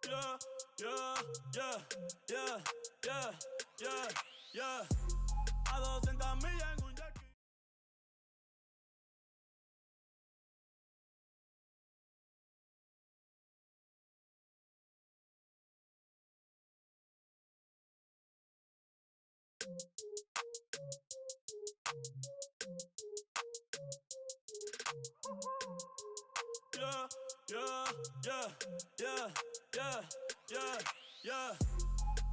Yeah, yeah, yeah, yeah, yeah, yeah, yeah. A 200 millas en un jackie. Yeah, yeah, yeah, yeah, yeah, yeah, yeah.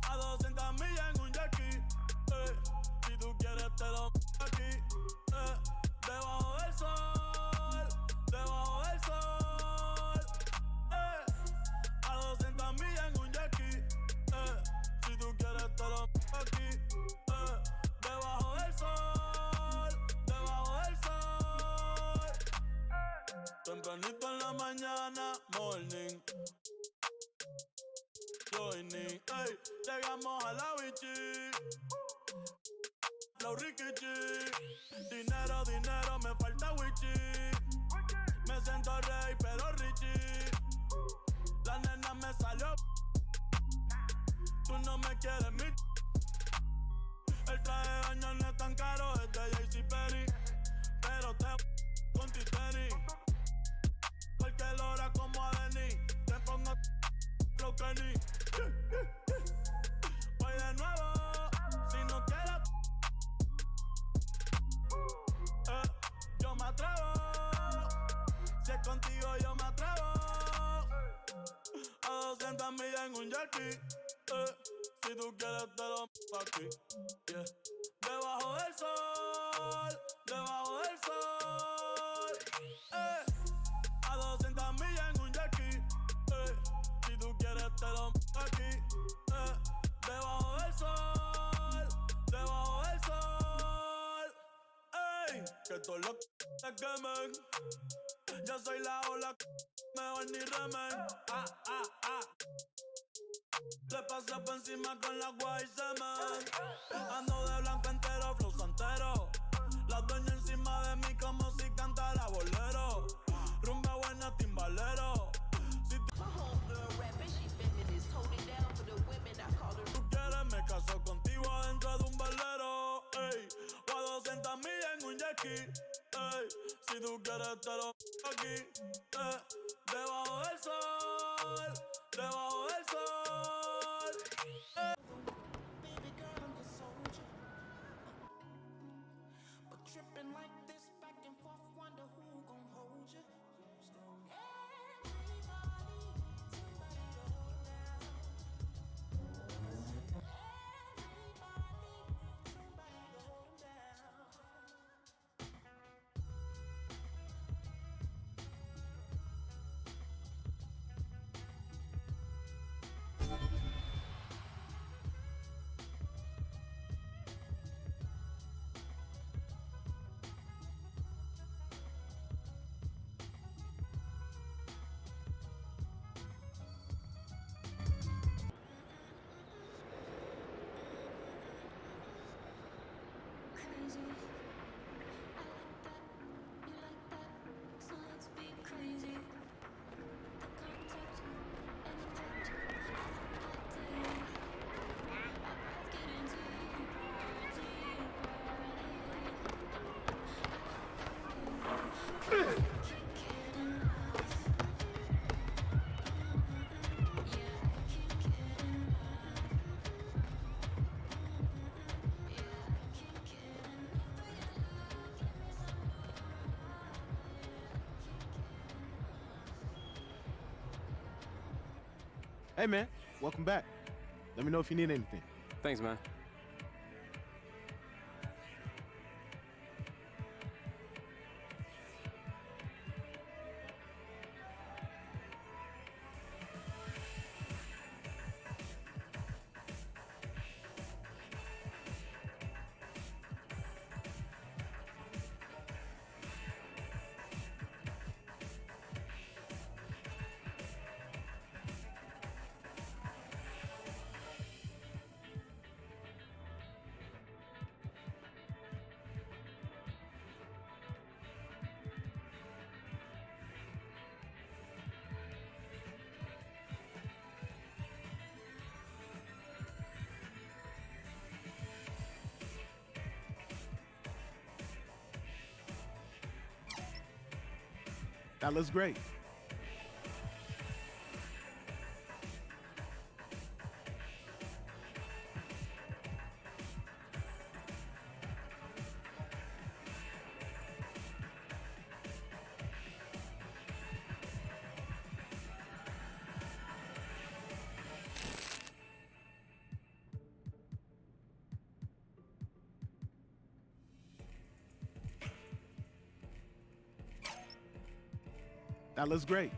A 200 millas en un jackie. Si tú quieres te lo aquí. Debajo del sol, debajo del sol. A 200 millas en un jackie. Si tú quieres te lo aquí. Debajo del sol, debajo del sol. Tempranito en la mañana, morning. Joining, ey, llegamos a la bichi. Flow rikichi. Dinero, dinero, me falta wichi. Me siento rey, pero richie. La nena me salió. Tú no me quieres, mi. El traje de baño no es tan caro, es de JCPenney. Pero te con titenis. Cualquier hora como a Denny. Te pongo flow Kenny. Voy de nuevo, si no quieres. Yo me atrevo. Si es contigo yo me atrevo. A 200 millas en un jackie. Si tú quieres te lo aquí. Yeah. Debajo del sol, debajo del sol. A 200 millas en un jackie. Si tú quieres te lo aquí. Debajo del sol, debajo del sol. Ey, que todos los te quemen. Yo soy la ola, mejor ni remen. Le pasé por encima con la guay semen. Ando de blanco entero, flow santero. La dueña encima de mí como si cantara bolero. Rumba buena, timbalero. Si tú quieres me caso contigo adentro de un velero. Ey, o a 200 millas en un jackie. Ey, si tú quieres te lo aquí. Debajo del sol, debajo del sol. Baby girl, I'm the soldier. But tripping like this back and forth, wonder who gon' hold you. Everybody, somebody go down. Everybody, somebody go down. Crazy, I like that, you like that, so let's be crazy. The contact and impact, I like that daily. Our breath getting deeper, deeper. Crazy, can't get enough. Yeah, I can't get enough. Yeah, I can't get enough of your love. Give me some more. Yeah, I can't get enough. Hey man, welcome back. Let me know if you need anything. Thanks, man. That looks great. That looks great.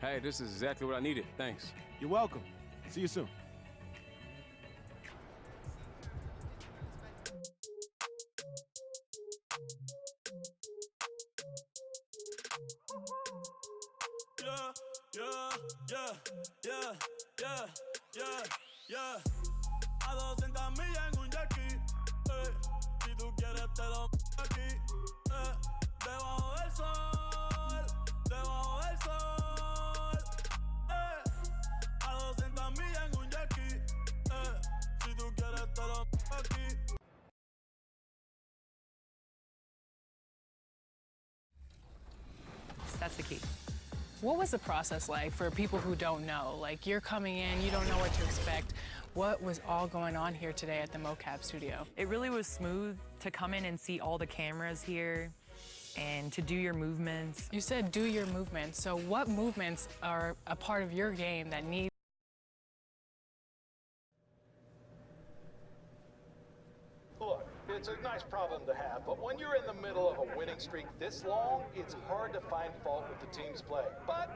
Hey, this is exactly what I needed. Thanks. You're welcome. See you soon. Yeah, yeah, yeah, yeah, yeah, yeah, yeah. A 200 millas en un yaqui. Si tú quieres te lo aquí. Debajo del sol, debajo del sol. A 200 millas en un yaqui. Si tú quieres te lo aquí. Está that's the key. What was the process like for people who don't know? Like, you're coming in, you don't know what to expect. What was all going on here today at the mocap studio? It really was smooth to come in and see all the cameras here and to do your movements. You said do your movements. So what movements are a part of your game that need? Look, it's a nice problem to have, but when you're in the middle of a winning streak this long, it's hard to find fault with the team's play. But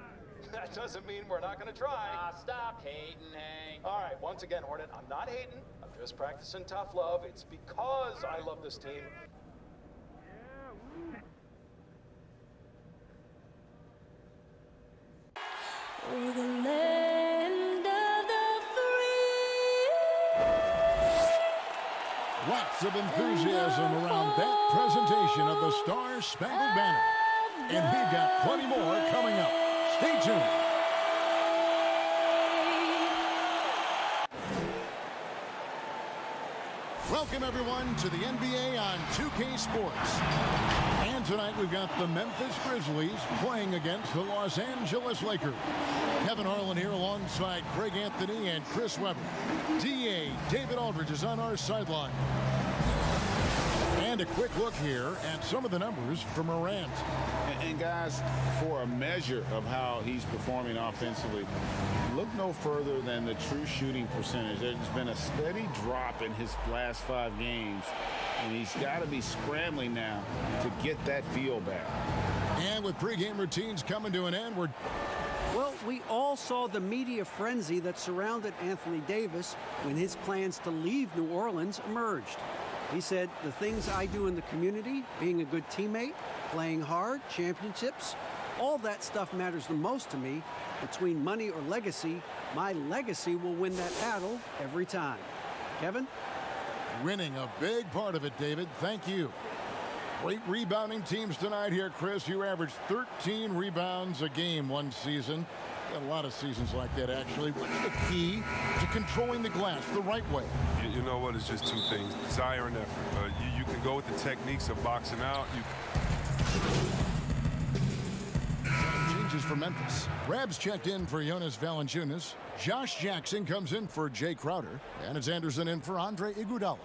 that doesn't mean we're not going to try. Stop hating, Hank. All right, once again, Hornet, I'm not hating. I'm just practicing tough love. It's because I love this team. We're the land of the free. Lots of enthusiasm around that presentation of the Star-Spangled Banner. And we've got plenty more coming up. Stay tuned. Welcome, everyone, to the NBA on 2K Sports. And tonight we've got the Memphis Grizzlies playing against the Los Angeles Lakers. Kevin Harlan here alongside Greg Anthony and Chris Webber. DA David Aldridge is on our sideline. And a quick look here at some of the numbers for Morant. And guys, for a measure of how he's performing offensively, look no further than the true shooting percentage. There's been a steady drop in his last 5 games, and he's got to be scrambling now to get that feel back. And with pregame routines coming to an end, well, we all saw the media frenzy that surrounded Anthony Davis when his plans to leave New Orleans emerged. He said, the things I do in the community, being a good teammate, playing hard, championships, all that stuff matters the most to me. Between money or legacy, my legacy will win that battle every time. Kevin? Winning a big part of it, David. Thank you. Great rebounding teams tonight here, Chris. You averaged 13 rebounds a game one season. Got a lot of seasons like that, actually. What's the key to controlling the glass the right way? You know what? It's just 2 things: desire and effort. You can go with the techniques of boxing out. Changes for Memphis. Rabs checked in for Jonas Valanciunas. Josh Jackson comes in for Jay Crowder. And it's Anderson in for Andre Iguodala.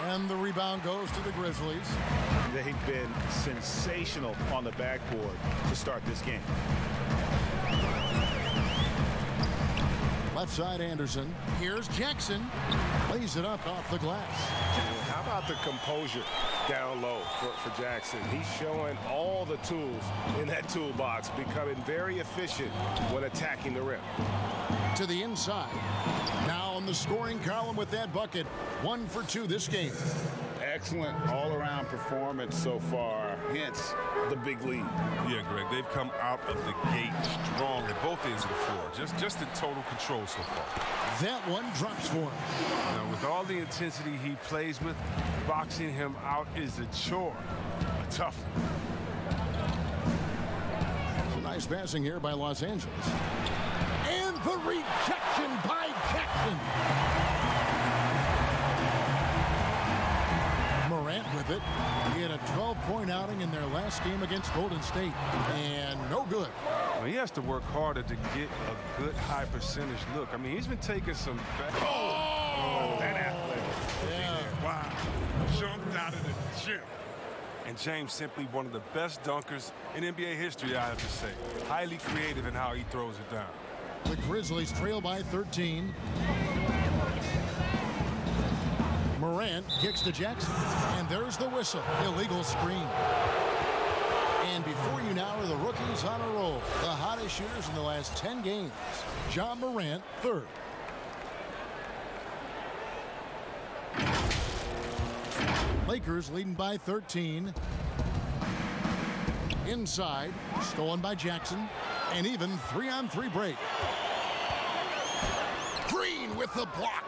And the rebound goes to the Grizzlies. They've been sensational on the backboard to start this game. Left side Anderson. Here's Jackson. Lays it up off the glass. How about the composure down low for Jackson? He's showing all the tools in that toolbox, becoming very efficient when attacking the rim. To the inside. Now on the scoring column with that bucket. 1 for 2 this game. Excellent all-around performance so far, hence the big lead. Yeah, Greg, they've come out of the gate strong at both ends of the floor. Just in total control so far. That one drops for him. Now, with all the intensity he plays with, boxing him out is a chore. A tough one. Nice passing here by Los Angeles. And the rejection by Jackson. Morant with it. He had a 12-point outing in their last game against Golden State. And no good. Well, he has to work harder to get a good high percentage look. I mean, he's been taking some back. Oh, that athletic. Yeah. Wow. Jumped out of the gym. And James simply one of the best dunkers in NBA history, I have to say. Highly creative in how he throws it down. The Grizzlies trail by 13. Morant kicks to Jackson. And there's the whistle. Illegal screen. And before you now are the rookies on a roll. The hottest shooters in the last 10 games. Ja Morant, 3rd. Lakers leading by 13. Inside, stolen by Jackson. And even 3-on-3 break. Green with the block.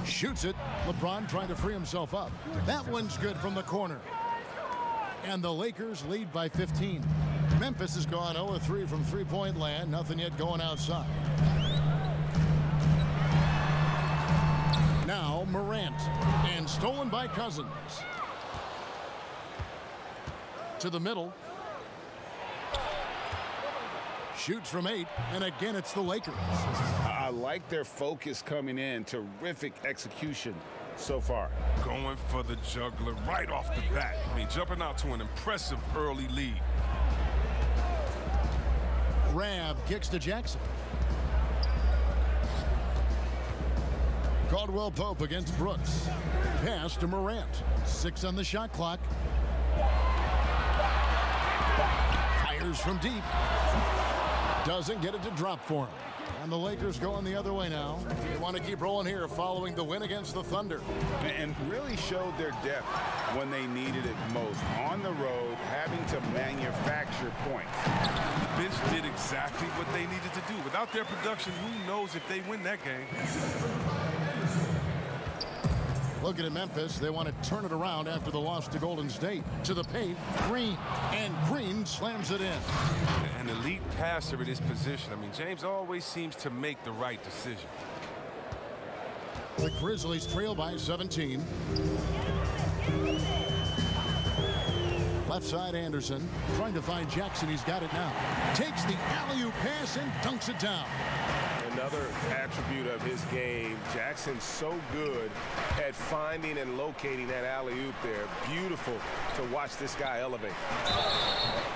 Shoots it. LeBron trying to free himself up. That one's good from the corner. And the Lakers lead by 15. Memphis has gone 0-3 from three-point land. Nothing yet going outside. Now Morant, and stolen by Cousins. To the middle. Shoots from 8, and again it's the Lakers. I like their focus coming in. Terrific execution so far. Going for the juggler right off the bat. I mean, jumping out to an impressive early lead. Rab kicks to Jackson. Caldwell Pope against Brooks. Pass to Morant. 6 on the shot clock. Fires from deep. Doesn't get it to drop for him. And the Lakers going the other way now. They want to keep rolling here following the win against the Thunder. And really showed their depth when they needed it most. On the road, having to manufacture points. The bench did exactly what they needed to do. Without their production, who knows if they win that game. Looking at Memphis, they want to turn it around after the loss to Golden State. To the paint, Green, and Green slams it in. An elite passer in this position. I mean, James always seems to make the right decision. The Grizzlies trail by 17. Left side Anderson, trying to find Jackson. He's got it now. Takes the alley-oop pass and dunks it down. Another attribute of his game, Jackson's so good at finding and locating that alley-oop there. Beautiful to watch this guy elevate.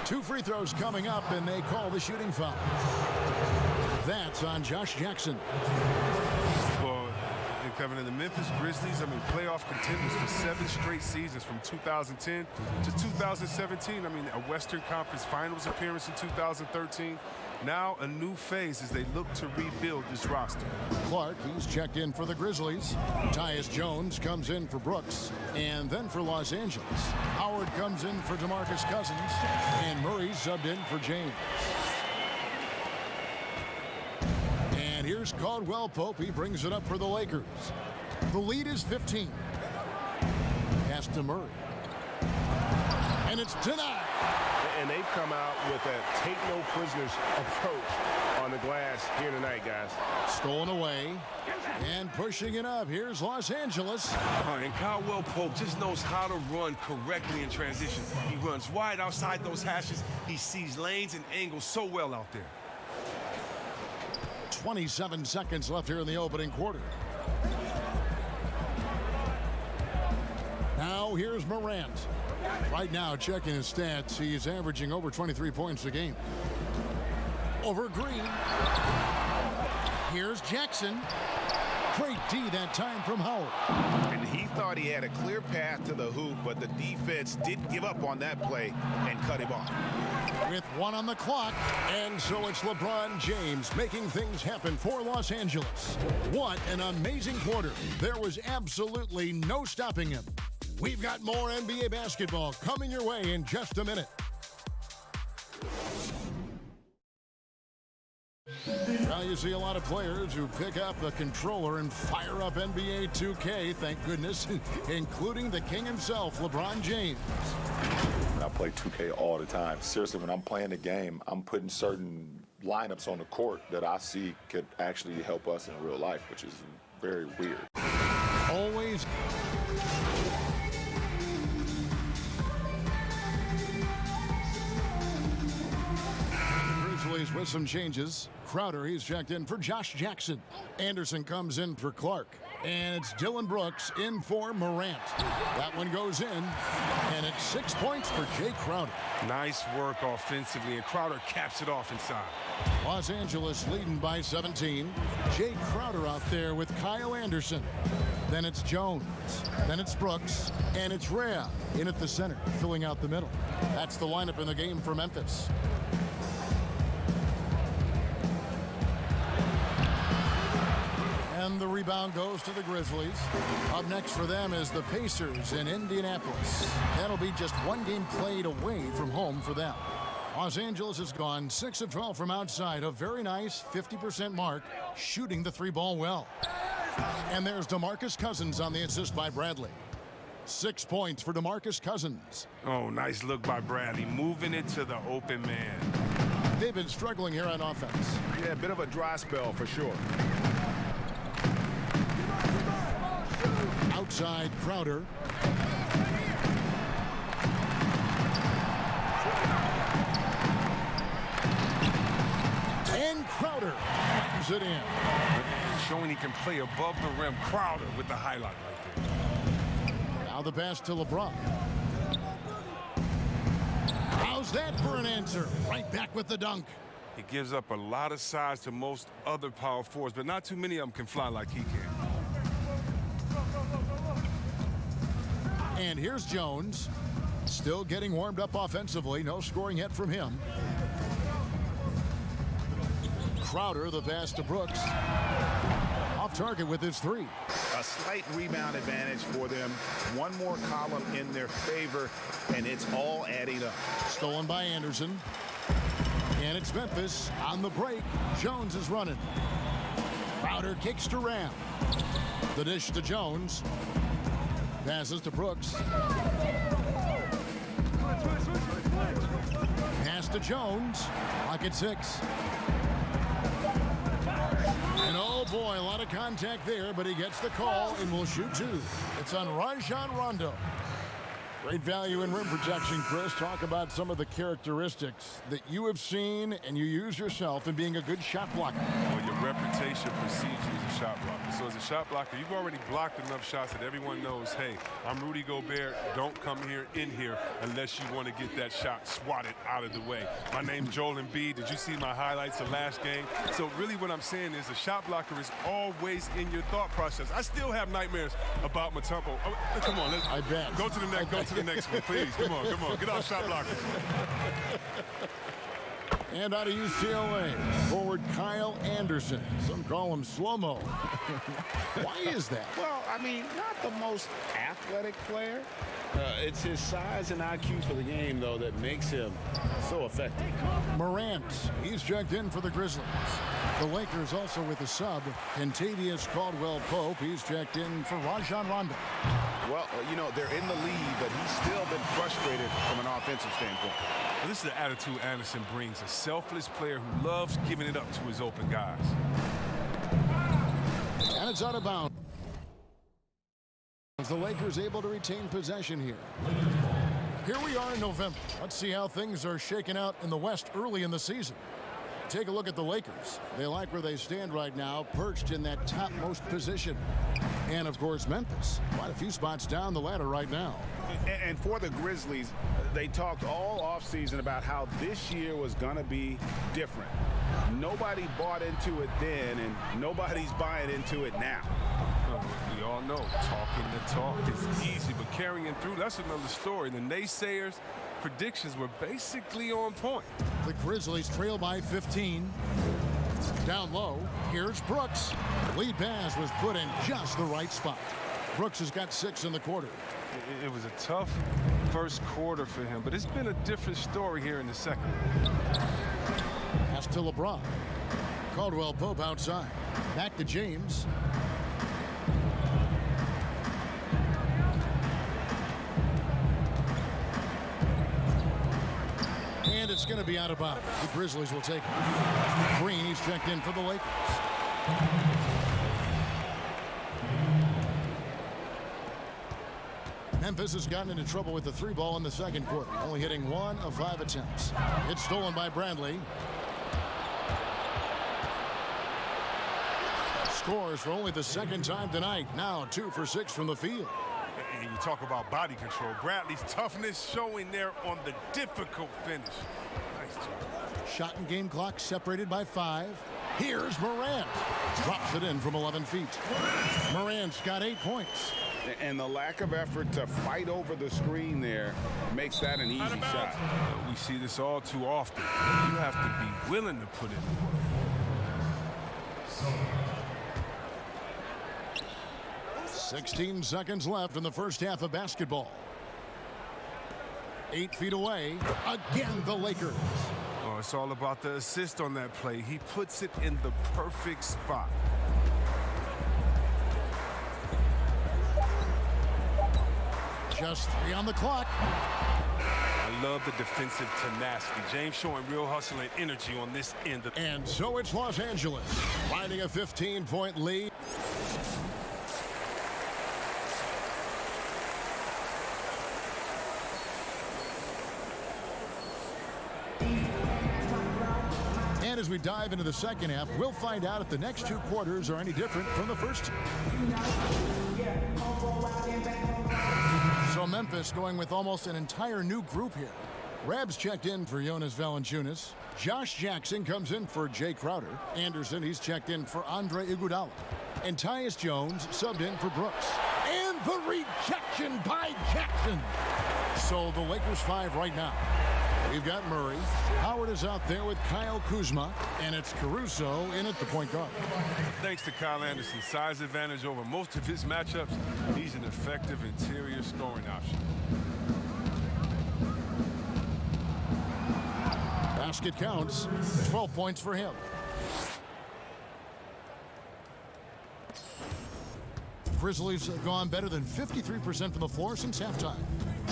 2 free throws coming up, and they call the shooting foul. That's on Josh Jackson. Well, Kevin, in the Memphis Grizzlies, I mean, playoff contenders for 7 straight seasons from 2010 to 2017. I mean, a Western Conference Finals appearance in 2013. Now a new phase as they look to rebuild this roster. Clark, he's checked in for the Grizzlies. Tyus Jones comes in for Brooks. And then for Los Angeles, Howard comes in for DeMarcus Cousins. And Murray subbed in for James. And here's Caldwell Pope. He brings it up for the Lakers. The lead is 15. Pass to Murray. And it's denied. And they've come out with a take-no-prisoners approach on the glass here tonight, guys. Stolen away and pushing it up. Here's Los Angeles. And Caldwell Pope just knows how to run correctly in transition. He runs wide outside those hashes. He sees lanes and angles so well out there. 27 seconds left here in the opening quarter. Now here's Morant. Right now, checking his stats, he's averaging over 23 points a game. Over Green. Here's Jackson. Great D that time from Howard. And he thought he had a clear path to the hoop, but the defense didn't give up on that play and cut him off. With 1 on the clock, and so it's LeBron James making things happen for Los Angeles. What an amazing quarter. There was absolutely no stopping him. We've got more NBA basketball coming your way in just a minute. Now you see a lot of players who pick up the controller and fire up NBA 2K, thank goodness, including the king himself, LeBron James. I play 2K all the time. Seriously, when I'm playing the game, I'm putting certain lineups on the court that I see could actually help us in real life, which is very weird. Always. Grizzlies with some changes. Crowder, he's checked in for Josh Jackson. Anderson comes in for Clark. And it's Dylan Brooks in for Morant. That one goes in, and it's 6 points for Jay Crowder. Nice work offensively, and Crowder caps it off inside. Los Angeles leading by 17. Jay Crowder out there with Kyle Anderson. Then it's Jones. Then it's Brooks. And it's Rhea in at the center, filling out the middle. That's the lineup in the game for Memphis. And the rebound goes to the Grizzlies. Up next for them is the Pacers in Indianapolis. That'll be just 1 game played away from home for them. Los Angeles has gone 6 of 12 from outside, a very nice 50% mark, shooting the 3-ball well. And there's DeMarcus Cousins on the assist by Bradley. 6 points for DeMarcus Cousins. Oh, nice look by Bradley, moving it to the open man. They've been struggling here on offense. Yeah, a bit of a dry spell for sure. outside Crowder. And Crowder flattens it in. Showing he can play above the rim. Crowder with the highlight right there. Now the pass to LeBron. How's that for an answer? Right back with the dunk. He gives up a lot of size to most other power forwards, but not too many of them can fly like he can. And here's Jones. Still getting warmed up offensively. No scoring yet from him. Crowder, the pass to Brooks. Off target with his three. A slight rebound advantage for them. One more column in their favor, and it's all adding up. Stolen by Anderson. And it's Memphis on the break. Jones is running. Crowder kicks to Ram. The dish to Jones. Passes to Brooks. Pass to Jones. Lock at 6. And oh boy, a lot of contact there, but he gets the call and will shoot 2. It's on Rajon Rondo. Great value in rim protection, Chris. Talk about some of the characteristics that you have seen and you use yourself in being a good shot blocker. Well, your reputation precedes you as a shot blocker. So as a shot blocker, you've already blocked enough shots that everyone knows, hey, I'm Rudy Gobert. Don't come in here unless you want to get that shot swatted out of the way. My name's Joel Embiid. Did you see my highlights of last game? So really what I'm saying is a shot blocker is always in your thought process. I still have nightmares about Mutombo. Oh, come on, let's go to the next. Go to the next one, please. Come on. Get out shot blocker. And out of UCLA, forward Kyle Anderson. Some call him slow-mo. Why is that? Well, I mean, not the most athletic player. It's his size and IQ for the game, though, that makes him so effective. Morant, he's checked in for the Grizzlies. The Lakers also with a sub, Kentavious Caldwell-Pope. He's checked in for Rajon Rondo. Well, you know, they're in the lead, but he's still been frustrated from an offensive standpoint. Well, this is the attitude Anderson brings, a selfless player who loves giving it up to his open guys. And it's out of bounds. The Lakers able to retain possession here. Here we are in November. Let's see how things are shaking out in the West early in the season. Take a look at the Lakers. They like where they stand right now, perched in that topmost position. And, of course, Memphis. Quite a few spots down the ladder right now. And for the Grizzlies, they talked all offseason about how this year was going to be different. Nobody bought into it then, and nobody's buying into it now. We all know talking the talk is easy, but carrying through, that's another story. The naysayers' predictions were basically on point. The Grizzlies trail by 15. Down low, here's Brooks. Lead pass was put in just the right spot. Brooks has got 6 in the quarter. It was a tough first quarter for him, but it's been a different story here in the second. Pass to LeBron. Caldwell-Pope outside. Back to James. And it's going to be out of bounds. The Grizzlies will take it. Green, he's checked in for the Lakers. Memphis has gotten into trouble with the 3-ball in the second quarter, only hitting 1 of 5 attempts. It's stolen by Bradley. Scores for only the second time tonight. Now 2 for 6 from the field. And you talk about body control. Bradley's toughness showing there on the difficult finish. Nice job. Shot and game clock separated by 5. Here's Morant. Drops it in from 11 feet. Morant's got 8 points. And the lack of effort to fight over the screen there makes that an easy shot. We see this all too often. You have to be willing to put in the work. 16 seconds left in the first half of basketball. 8 feet away. Again, the Lakers. Oh, it's all about the assist on that play. He puts it in the perfect spot. Just 3 on the clock. I love the defensive tenacity. James showing real hustle and energy on this end. And so it's Los Angeles, finding a 15-point lead. As we dive into the second half, we'll find out if the next two quarters are any different from the first two. So Memphis going with almost an entire new group here. Rabs checked in for Jonas Valanciunas. Josh Jackson comes in for Jay Crowder. Anderson, he's checked in for Andre Iguodala. And Tyus Jones subbed in for Brooks. And the rejection by Jackson. So the Lakers 5 right now. We've got Murray. Howard is out there with Kyle Kuzma. And it's Caruso in at the point guard. Thanks to Kyle Anderson's size advantage over most of his matchups, he's an effective interior scoring option. Basket counts. 12 points for him. Grizzlies have gone better than 53% from the floor since halftime.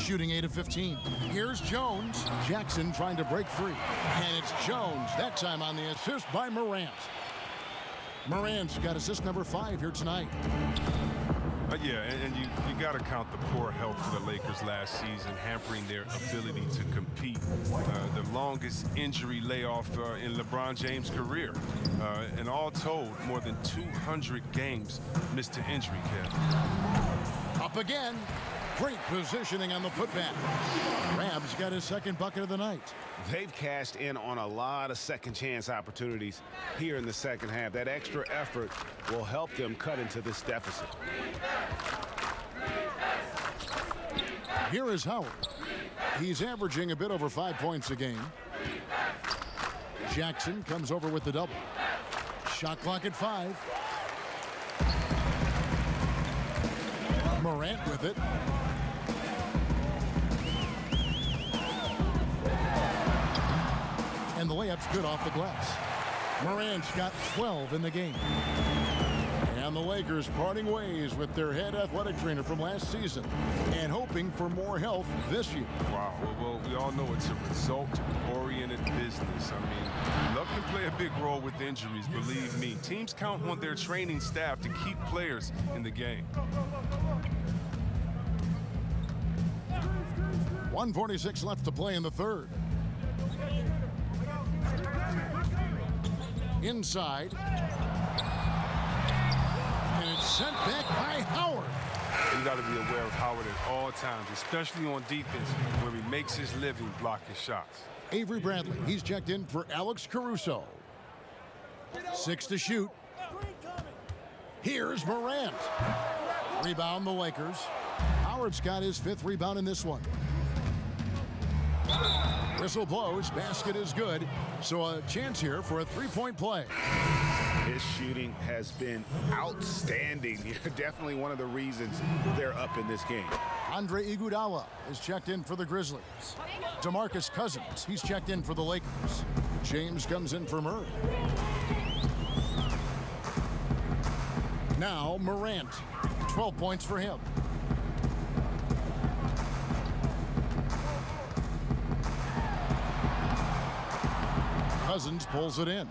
Shooting 8 of 15. Here's Jones. Jackson trying to break free. And it's Jones, that time on the assist by Morant. Morant's got assist number 5 here tonight. Yeah, and you got to count the poor health for the Lakers last season, hampering their ability to compete. The longest injury layoff in LeBron James' career. And all told, more than 200 games missed to injury, Kev. Up again. Great positioning on the putback. Rabs got his second bucket of the night. They've cashed in on a lot of second chance opportunities here in the second half. That extra effort will help them cut into this deficit. Here is Howard. He's averaging a bit over 5 points a game. Jackson comes over with the double. Shot clock at 5. Morant with it. And the layup's good off the glass. Morant's got 12 in the game. And the Lakers parting ways with their head athletic trainer from last season and hoping for more health this year. Wow, well, we all know it's a result-oriented business. I mean, luck can play a big role with injuries, believe me. Teams count on their training staff to keep players in the game. 1:46 left to play in the third. Inside. And it's sent back by Howard. You got to be aware of Howard at all times, especially on defense, where he makes his living blocking shots. Avery Bradley, he's checked in for Alex Caruso. 6 to shoot. Here's Morant. Rebound the Lakers. Howard's got his 5th rebound in this one. Whistle blows, basket is good, so a chance here for a 3-point play. His shooting has been outstanding. Definitely one of the reasons they're up in this game. Andre Iguodala is checked in for the Grizzlies. DeMarcus Cousins, he's checked in for the Lakers. James comes in for Murray. Now Morant, 12 points for him. Cousins pulls it in.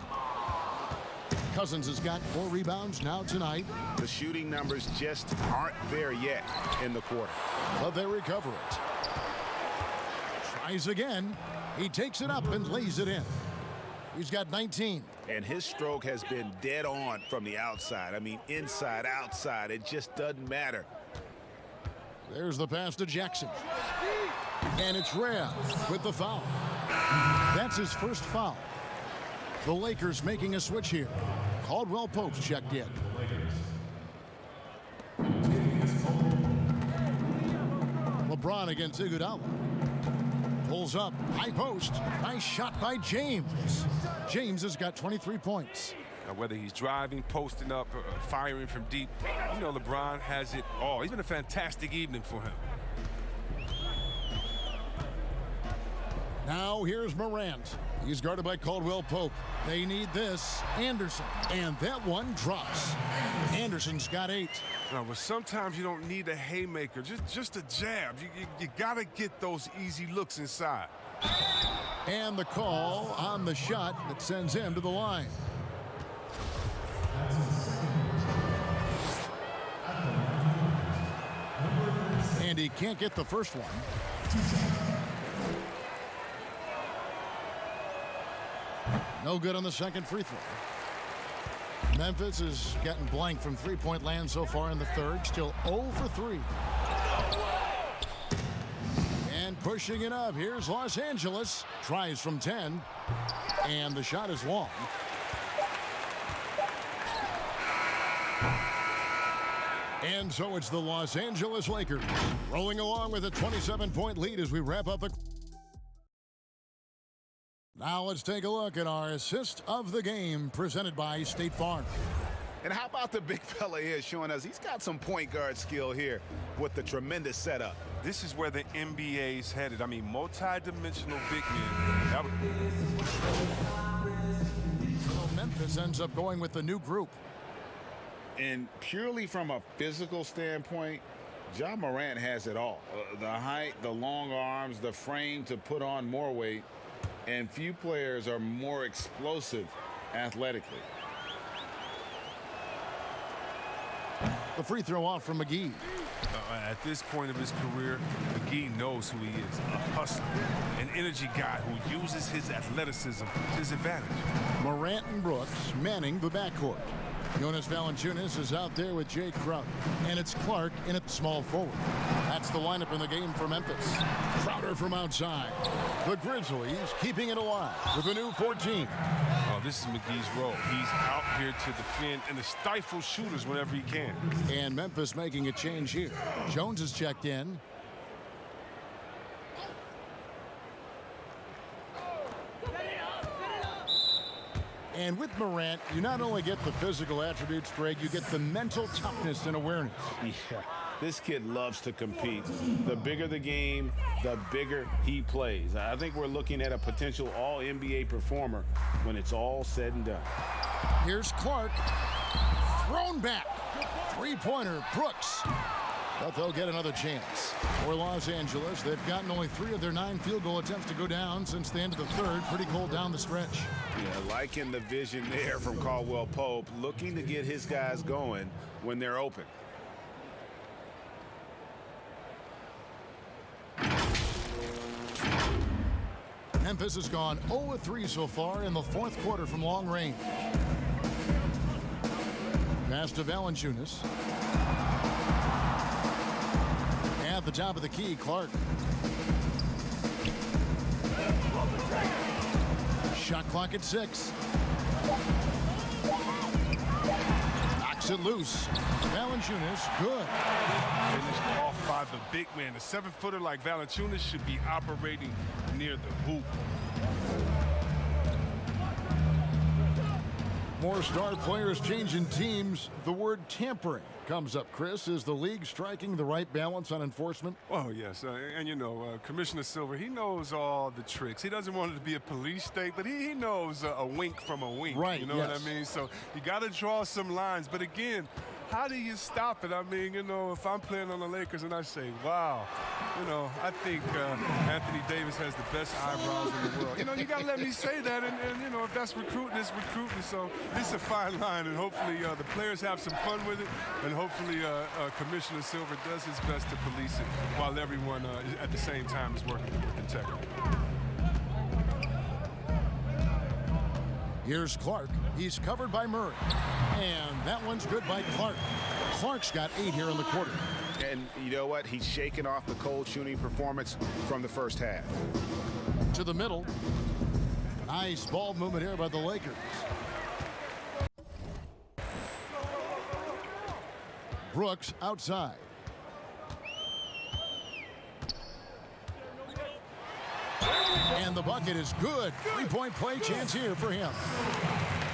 Cousins has got 4 rebounds now tonight. The shooting numbers just aren't there yet in the quarter. But they recover it. Tries again. He takes it up and lays it in. He's got 19. And his stroke has been dead on from the outside. I mean, inside, outside, it just doesn't matter. There's the pass to Jackson. And it's Rhea with the foul. That's his first foul. The Lakers making a switch here. Caldwell Pope's checked in. LeBron against Iguodala. Pulls up, high post. Nice shot by James. James has got 23 points. Now, whether he's driving, posting up, or firing from deep, you know LeBron has it all. It's been a fantastic evening for him. Now here's Morant. He's guarded by Caldwell Pope. They need this. Anderson. And that one drops. Anderson's got 8. No, but sometimes you don't need a haymaker, just a jab. You got to get those easy looks inside. And the call on the shot that sends him to the line. And he can't get the first one. No good on the second free throw. Memphis is getting blank from three-point land so far in the third. Still 0 for 3. And pushing it up. Here's Los Angeles. Tries from 10. And the shot is long. And so it's the Los Angeles Lakers rolling along with a 27-point lead as we wrap up the... Now let's take a look at our assist of the game presented by State Farm. And how about the big fella here showing us he's got some point guard skill here with the tremendous setup. This is where the NBA's headed. I mean, multi-dimensional big men. So Memphis ends up going with the new group. And purely from a physical standpoint, Ja Morant has it all. The height, the long arms, the frame to put on more weight. And few players are more explosive athletically. The free throw off from McGee. At this point of his career, McGee knows who he is, a hustler, an energy guy who uses his athleticism to his advantage. Morant and Brooks manning the backcourt. Jonas Valanciunas is out there with Jay Crowder, and it's Clark in at small forward. That's the lineup in the game for Memphis. Crowder from outside. The Grizzlies keeping it alive with a new 14. Oh, this is McGee's role. He's out here to defend and to stifle shooters whenever he can. And Memphis making a change here. Jones is checked in. And with Morant, you not only get the physical attributes, Greg, you get the mental toughness and awareness. Yeah, this kid loves to compete. The bigger the game, the bigger he plays. I think we're looking at a potential all-NBA performer when it's all said and done. Here's Clark. Thrown back. Three-pointer, Brooks. But they'll get another chance. For Los Angeles, they've gotten only 3 of their 9 field goal attempts to go down since the end of the third. Pretty cold down the stretch. Yeah, liking the vision there from Caldwell Pope, looking to get his guys going when they're open. Memphis has gone 0-3 so far in the fourth quarter from long range. Pass to Valanciunas. At the top of the key, Clark. Shot clock at 6. Knocks it loose. Valanciunas, good. Finished off by the big man. A 7-footer like Valanciunas should be operating near the hoop. More star players changing teams. The word tampering comes up, Chris. Is the league striking the right balance on enforcement? Oh, yes. And, you know, Commissioner Silver, he knows all the tricks. He doesn't want it to be a police state, but he knows a wink from a wink. Right, you know what I mean? So you got to draw some lines. But, again, how do you stop it? I mean, you know, if I'm playing on the Lakers and I say, wow, you know, I think Anthony Davis has the best eyebrows in the world. You know, you got to let me say that. And, you know, if that's recruiting, it's recruiting. So it's a fine line. And hopefully the players have some fun with it. And hopefully Commissioner Silver does his best to police it while everyone at the same time is working with integrity. Here's Clark. He's covered by Murray. And that one's good by Clark. Clark's got 8 here in the quarter. And you know what? He's shaking off the cold shooting performance from the first half. To the middle. Nice ball movement here by the Lakers. Brooks outside. And the bucket is good. 3-point play chance here for him.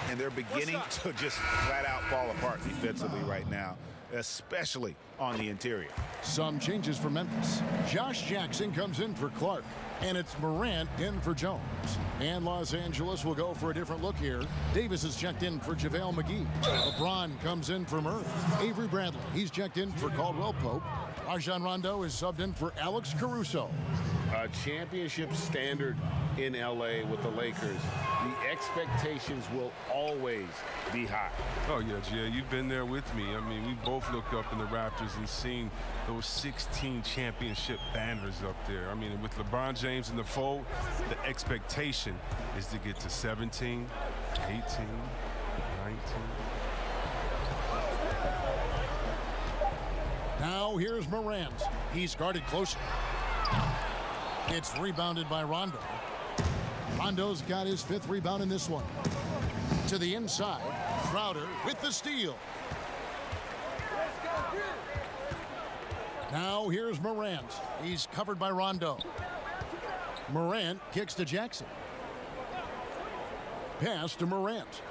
And they're beginning to just flat out fall apart defensively right now, especially on the interior. Some changes for Memphis. Josh Jackson comes in for Clark. And it's Morant in for Jones. And Los Angeles will go for a different look here. Davis is checked in for JaVale McGee. LeBron comes in for Murray. Avery Bradley, he's checked in for Caldwell Pope. Rajon Rondo is subbed in for Alex Caruso. a championship standard in LA with the Lakers, the expectations will always be high. Oh, yeah, Jay, you've been there with me. I mean, we both looked up in the Raptors and seen those 16 championship banners up there. I mean, with LeBron James in the fold, the expectation is to get to 17, 18, 19. Now here's Morant. He's guarded closer. It's rebounded by Rondo. Rondo's got his 5th rebound in this one. To the inside, Crowder with the steal. Now here's Morant. He's covered by Rondo. Morant kicks to Jackson. Pass to Morant.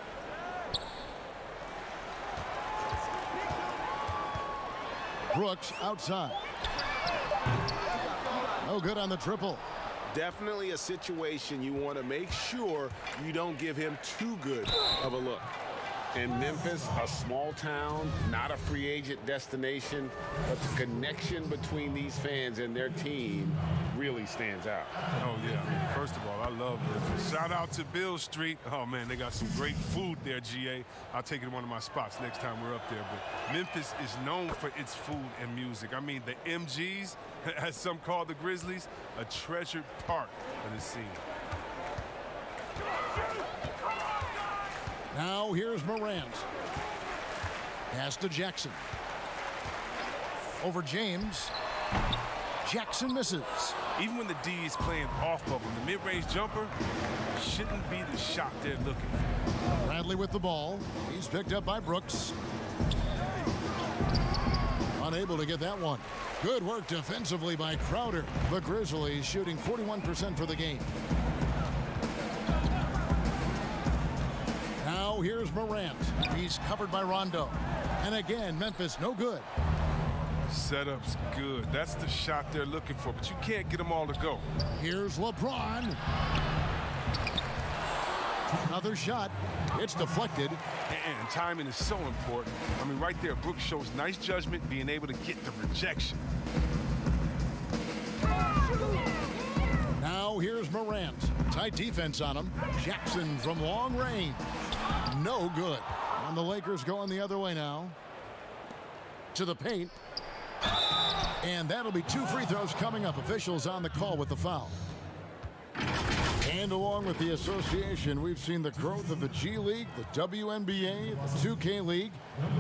Brooks outside. No good on the triple. Definitely a situation you want to make sure you don't give him too good of a look. In Memphis, a small town, not a free agent destination, but the connection between these fans and their team really stands out. Oh, yeah. I mean, first of all, I love Memphis. Shout out to Bill Street. Oh, man, they got some great food there, GA. I'll take it to one of my spots next time we're up there. But Memphis is known for its food and music. I mean, the MGs, as some call the Grizzlies, a treasured part of the scene. Now here's Morant. Pass to Jackson. Over James. Jackson misses. Even when the D is playing off of him, the mid-range jumper shouldn't be the shot they're looking for. Bradley with the ball. He's picked up by Brooks. Unable to get that one. Good work defensively by Crowder. The Grizzlies shooting 41% for the game. Now here's Morant. He's covered by Rondo. And again, Memphis no good. Setup's good. That's the shot they're looking for, but you can't get them all to go. Here's LeBron. Another shot. It's deflected. And timing is so important. I mean, right there, Brooks shows nice judgment, being able to get the rejection. Now here's Morant. Tight defense on him. Jackson from long range. No good. And the Lakers going the other way now. To the paint. And that'll be 2 free throws coming up. Officials on the call with the foul. And along with the association, we've seen the growth of the G League, the WNBA, the 2K League.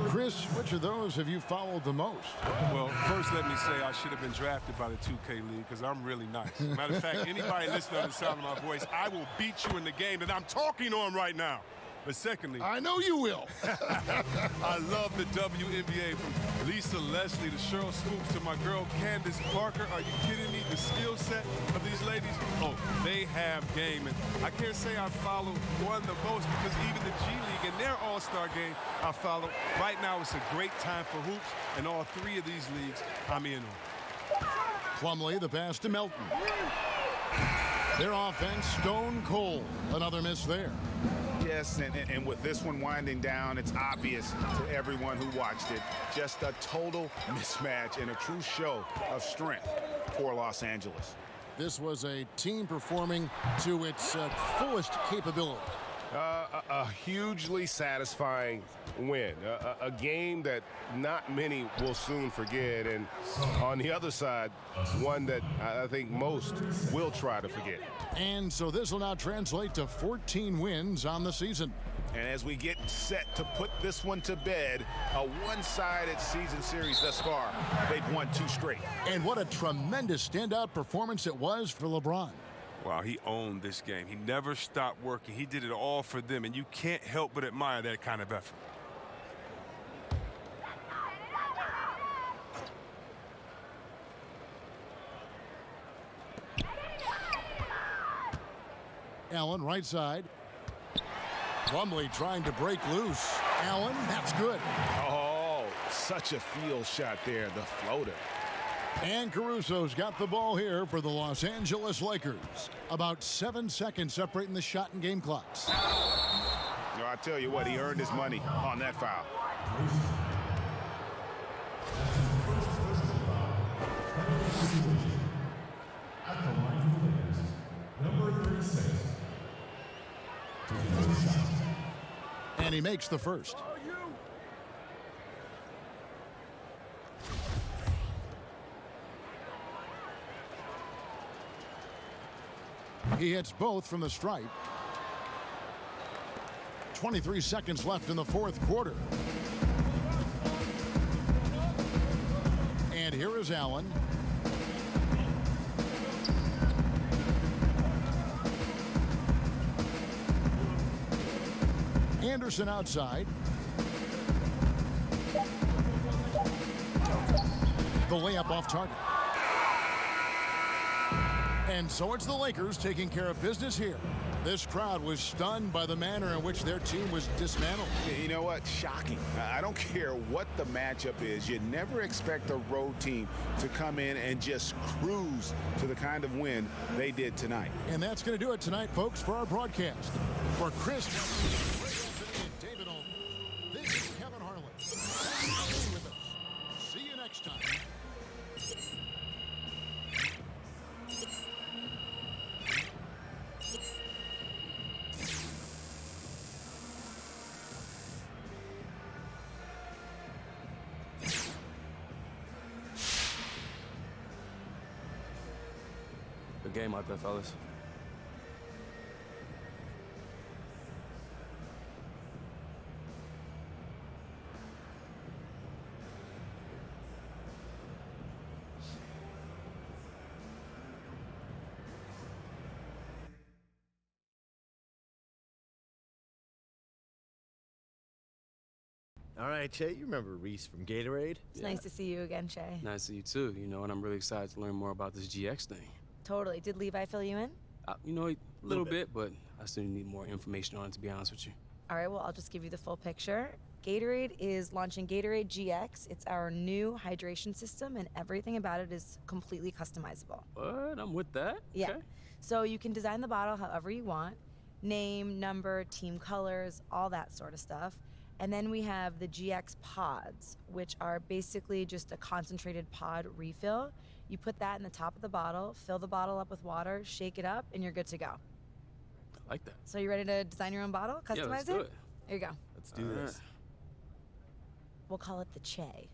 Chris, which of those have you followed the most? Well, first let me say I should have been drafted by the 2K League because I'm really nice. Matter of fact, anybody listening to the sound of my voice, I will beat you in the game that I'm talking on right now. But secondly, I know you will. I love the WNBA, from Lisa Leslie to Cheryl Swoops to my girl Candace Parker. Are you kidding me? The skill set of these ladies, oh, they have game. And I can't say I follow one the most because even the G League and their all-star game I follow. Right now it's a great time for hoops, and all 3 of these leagues I'm in on. Plumlee, the pass to Melton. Their offense stone cold. Another miss there. Yes, and with this one winding down, it's obvious to everyone who watched it. Just a total mismatch and a true show of strength for Los Angeles. This was a team performing to its fullest capability. A hugely satisfying win. A game that not many will soon forget. And on the other side, one that I think most will try to forget. And so this will now translate to 14 wins on the season. And as we get set to put this one to bed, a one-sided season series thus far. They've won 2 straight. And what a tremendous standout performance it was for LeBron. Wow, he owned this game. He never stopped working. He did it all for them, and you can't help but admire that kind of effort. Allen, right side. Plumlee trying to break loose. Allen, that's good. Oh, such a field shot there, the floater. And Caruso's got the ball here for the Los Angeles Lakers. About 7 seconds separating the shot and game clocks. You know, I tell you what, he earned his money on that foul. At the line And he makes the first. He hits both from the stripe. 23 seconds left in the fourth quarter. And here is Allen. Anderson outside. The layup off target. And so it's the Lakers taking care of business here. This crowd was stunned by the manner in which their team was dismantled. You know what? Shocking. I don't care what the matchup is. You never expect a road team to come in and just cruise to the kind of win they did tonight. And that's going to do it tonight, folks, for our broadcast. For Chris and David Olden, this is Kevin Harlan. Thanks for being with us. See you next time. Good game out there, fellas. All right, Che, you remember Reese from Gatorade? It's nice to see you again, Che. Nice to see you too, you know, and I'm really excited to learn more about this GX thing. Totally. Did Levi fill you in? You know, a little bit, but I still need more information on it, to be honest with you. All right, well, I'll just give you the full picture. Gatorade is launching Gatorade GX. It's our new hydration system, and everything about it is completely customizable. What? I'm with that? Yeah. Okay. So you can design the bottle however you want. Name, number, team colors, all that sort of stuff. And then we have the GX pods, which are basically just a concentrated pod refill. You put that in the top of the bottle, fill the bottle up with water, shake it up, and you're good to go. I like that. So you ready to design your own bottle, customize Yeah, let's do it. There you go. Let's do this. We'll call it the Che.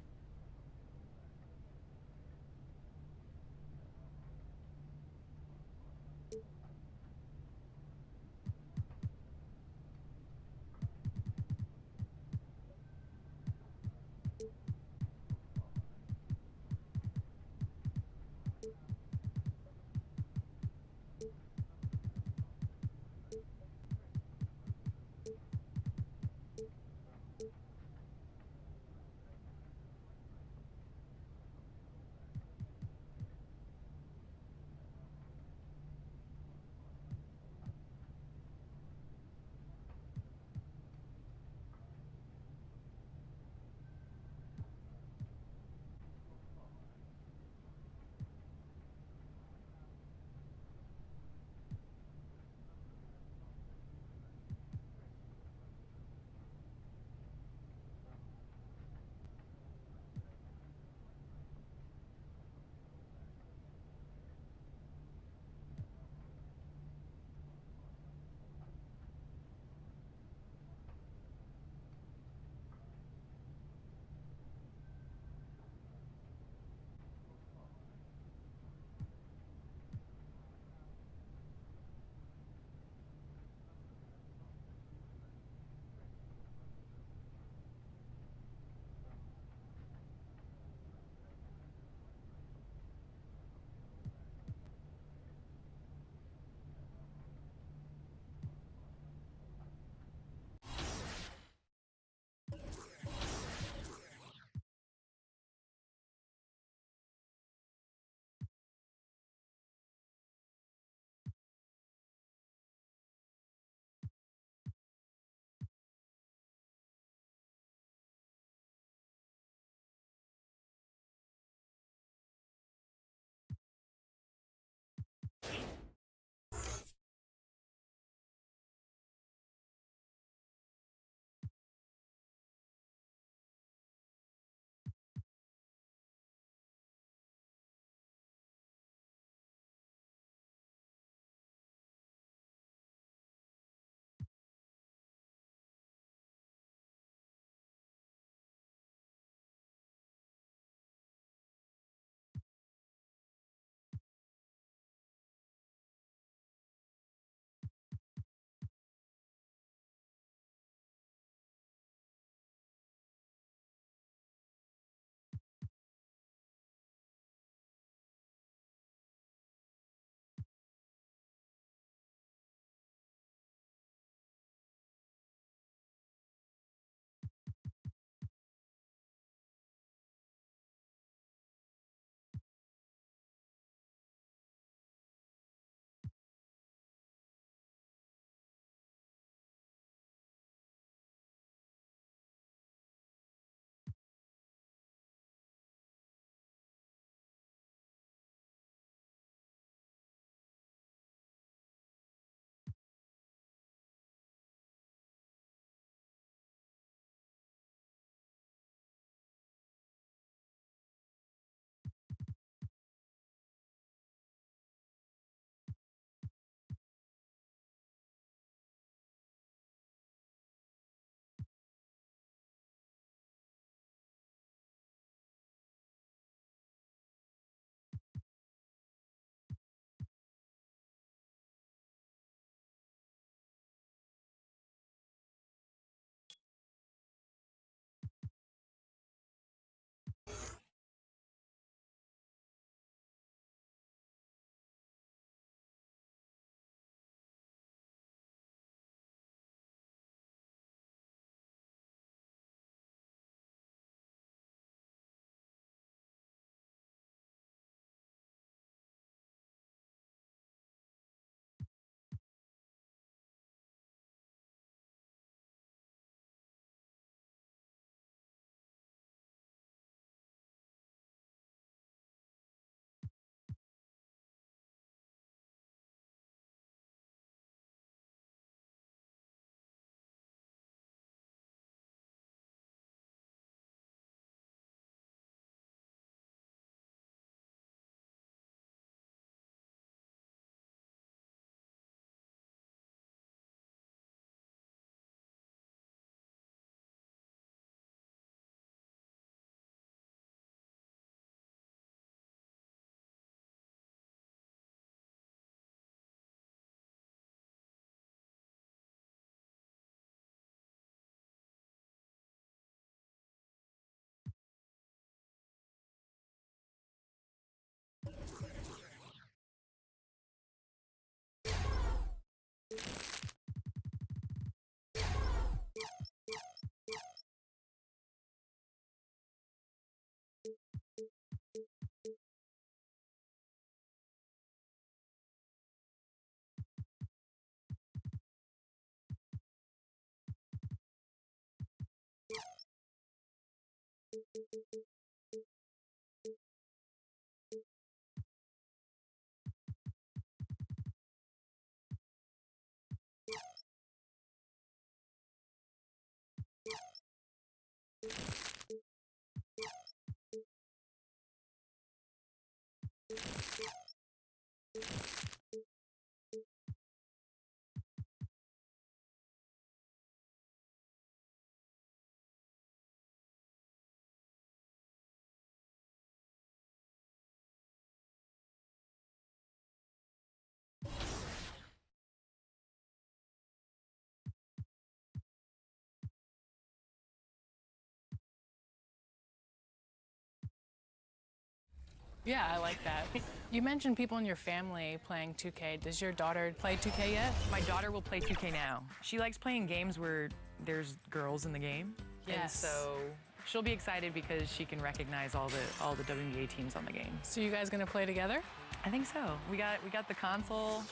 Yeah, I like that. You mentioned people in your family playing 2K. Does your daughter play 2K yet? My daughter will play 2K now. She likes playing games where there's girls in the game. Yes. And so she'll be excited because she can recognize all the WNBA teams on the game. So you guys gonna play together? I think so. We got the console,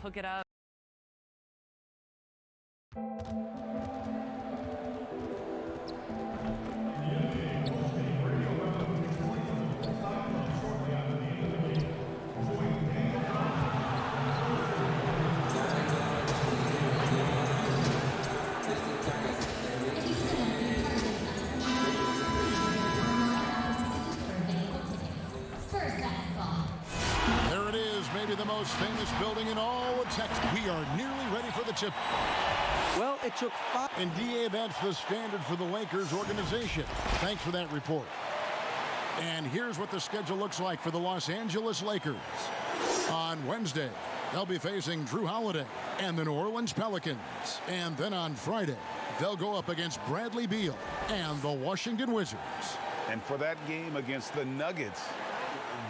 hook it up. There it is, maybe the most famous building in all of Texas. We are nearly ready for the tip. Well, it took 5. And DA, that's the standard for the Lakers organization. Thanks for that report. And here's what the schedule looks like for the Los Angeles Lakers. On Wednesday, they'll be facing Drew Holiday and the New Orleans Pelicans. And then on Friday, they'll go up against Bradley Beal and the Washington Wizards. And for that game against the Nuggets,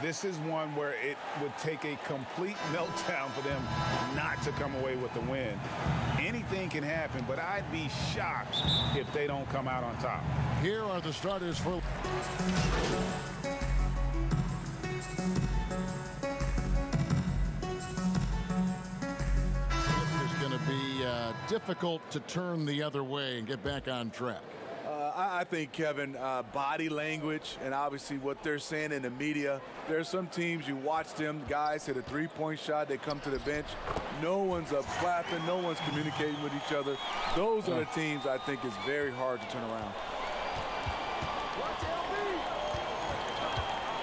this is one where it would take a complete meltdown for them not to come away with the win. Anything can happen, but I'd be shocked if they don't come out on top. Here are the starters for... It's going to be difficult to turn the other way and get back on track. I think, Kevin, body language and obviously what they're saying in the media. There are some teams, you watch them, guys hit a three-point shot, they come to the bench. No one's up clapping, no one's communicating with each other. Those are the teams I think is very hard to turn around.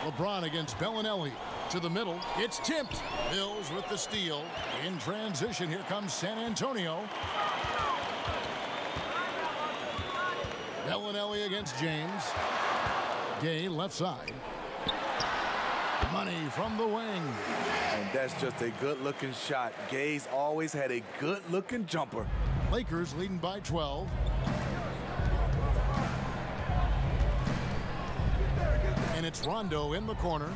LeBron against Bellinelli. To the middle, it's tipped. Mills with the steal. In transition, here comes San Antonio. Bellinelli against James. Gay left side. Money from the wing. And that's just a good-looking shot. Gay's always had a good-looking jumper. Lakers leading by 12. And it's Rondo in the corner.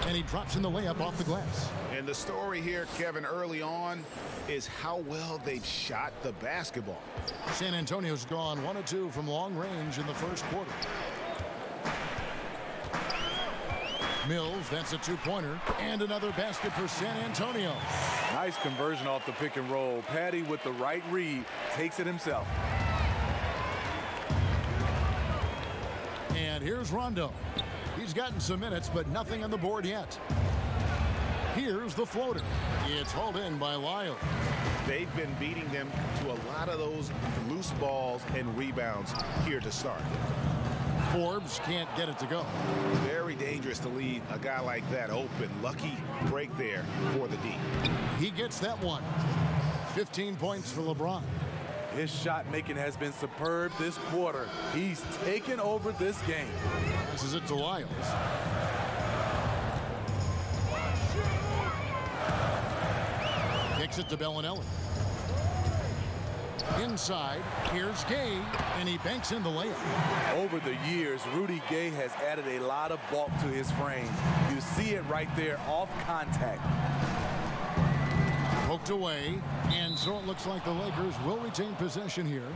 And he drops in the layup off the glass. And the story here, Kevin, early on is how well they've shot the basketball. San Antonio's gone 1 of 2 from long range in the first quarter. Mills, that's a two-pointer, and another basket for San Antonio. Nice conversion off the pick and roll. Patty with the right read takes it himself. And here's Rondo. He's gotten some minutes, but nothing on the board yet. Here's the floater. It's hauled in by Lyle. They've been beating them to a lot of those loose balls and rebounds here to start. Forbes can't get it to go. Very dangerous to leave a guy like that open. Lucky break there for the D. He gets that one. 15 points for LeBron. His shot making has been superb this quarter. He's taken over this game. This is it to Lyles. Kicks it to Bellinelli. Inside, here's Gay, and he banks in the layup. Over the years, Rudy Gay has added a lot of bulk to his frame. You see it right there, off contact. Poked away, and so it looks like the Lakers will retain possession here.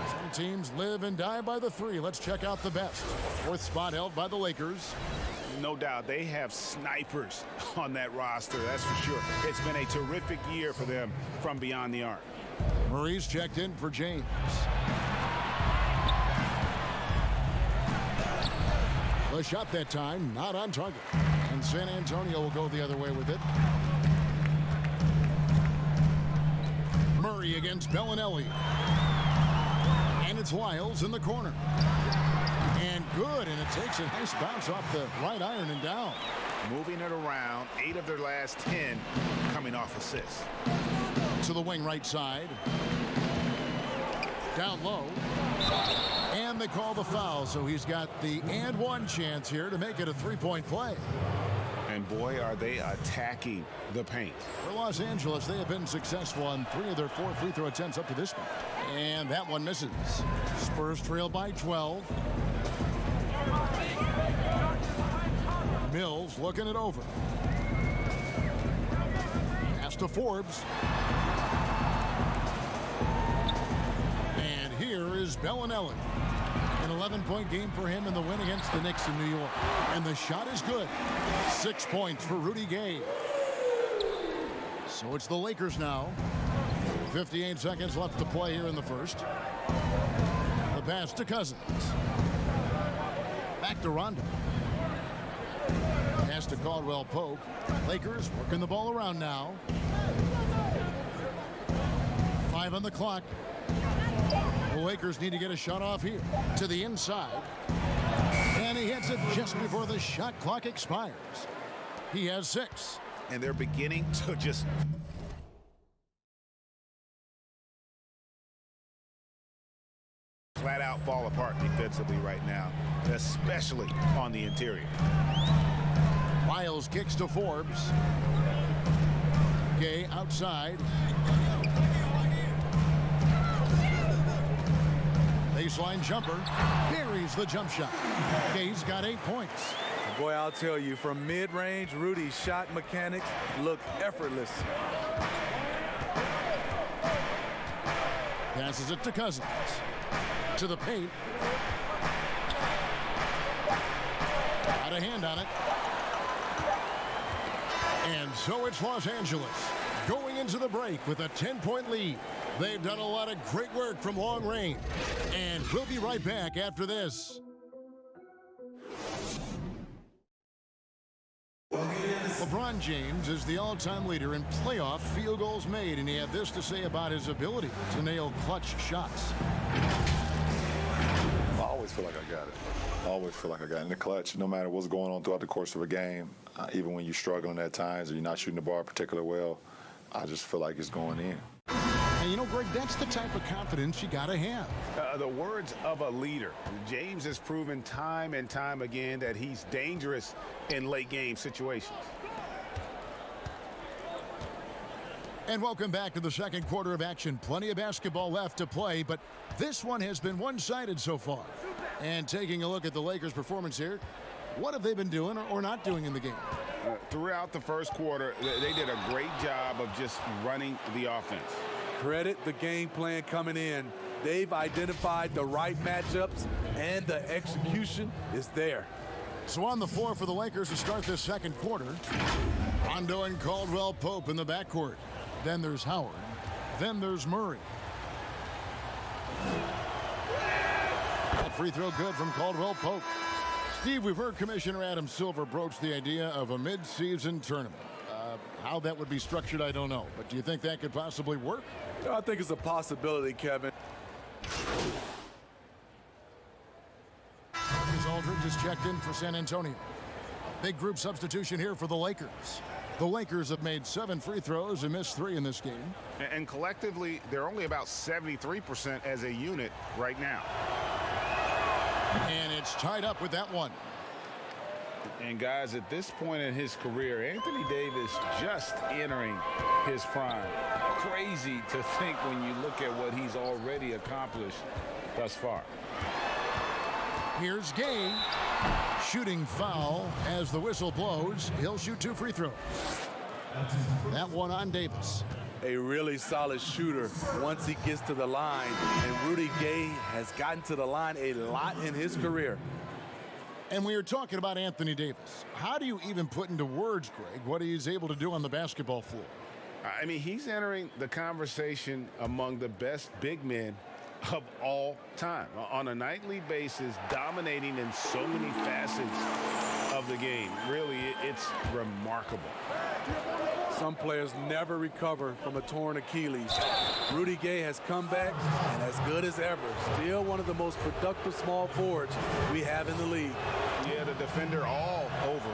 Some teams live and die by the three. Let's check out the best. Fourth spot held by the Lakers. No doubt. They have snipers on that roster, that's for sure. It's been a terrific year for them from beyond the arc. Murray's checked in for James. The shot that time, not on target. And San Antonio will go the other way with it. Murray against Bellinelli. And it's Lyles in the corner. And good, and it takes a nice bounce off the right iron and down. Moving it around, 8 of their last 10 coming off assists. To the wing right side. Down low. And they call the foul, so he's got the and one chance here to make it a three-point play. And boy, are they attacking the paint. For Los Angeles, they have been successful on 3 of their 4 free throw attempts up to this point. And that one misses. Spurs trail by 12. Mills looking it over. Pass to Forbes. And here is Bellinelli. An 11-point game for him in the win against the Knicks in New York. And the shot is good. 6 points for Rudy Gay. So it's the Lakers now. 58 seconds left to play here in the first. The pass to Cousins. Back to Rondo. Pass to Caldwell Pope. Lakers working the ball around now. 5 on the clock. The Lakers need to get a shot off here. To the inside. And he hits it just before the shot clock expires. He has 6. And they're beginning to just flat out fall apart defensively right now, especially on the interior. Lyles kicks to Forbes. Gay outside. Baseline jumper. Buries the jump shot. Gay's got 8 points. Boy, I'll tell you, from mid-range, Rudy's shot mechanics look effortless. Passes it to Cousins. To the paint. Got a hand on it. And so it's Los Angeles going into the break with a 10-point lead. They've done a lot of great work from long range. And we'll be right back after this. LeBron James is the all-time leader in playoff field goals made, and he had this to say about his ability to nail clutch shots. I always feel like I got it. I always feel like I got it in the clutch, no matter what's going on throughout the course of a game. Even when you're struggling at times or you're not shooting the ball particularly well, I just feel like it's going in. And you know, Greg, that's the type of confidence you got to have. The words of a leader. James has proven time and time again that he's dangerous in late game situations. And welcome back to the second quarter of action. Plenty of basketball left to play, but this one has been one-sided so far. And taking a look at the Lakers' performance here, what have they been doing or not doing in the game? Throughout the first quarter, they did a great job of just running the offense. Credit the game plan coming in. They've identified the right matchups, and the execution is there. So on the floor for the Lakers to start this second quarter, Rondo and Caldwell Pope in the backcourt. Then there's Howard. Then there's Murray. That free throw good from Caldwell Pope. Steve, we've heard Commissioner Adam Silver broach the idea of a mid-season tournament. How that would be structured, I don't know. But do you think that could possibly work? I think it's a possibility, Kevin. Marcus Aldridge is checked in for San Antonio. Big group substitution here for the Lakers. The Lakers have made 7 free throws and missed 3 in this game. And collectively, they're only about 73% as a unit right now. And it's tied up with that one. And guys, at this point in his career, Anthony Davis just entering his prime. Crazy to think when you look at what he's already accomplished thus far. Here's Gay. Shooting foul as the whistle blows. He'll shoot 2 free throws. That one on Davis. A really solid shooter once he gets to the line. And Rudy Gay has gotten to the line a lot in his career. And we were talking about Anthony Davis. How do you even put into words, Greg, what he's able to do on the basketball floor? I mean, he's entering the conversation among the best big men of all time on a nightly basis, dominating in so many facets of the game. Really, it's remarkable. Some players never recover from a torn Achilles. Rudy Gay has come back and as good as ever. Still one of the most productive small forwards we have in the league. Yeah, the defender all over.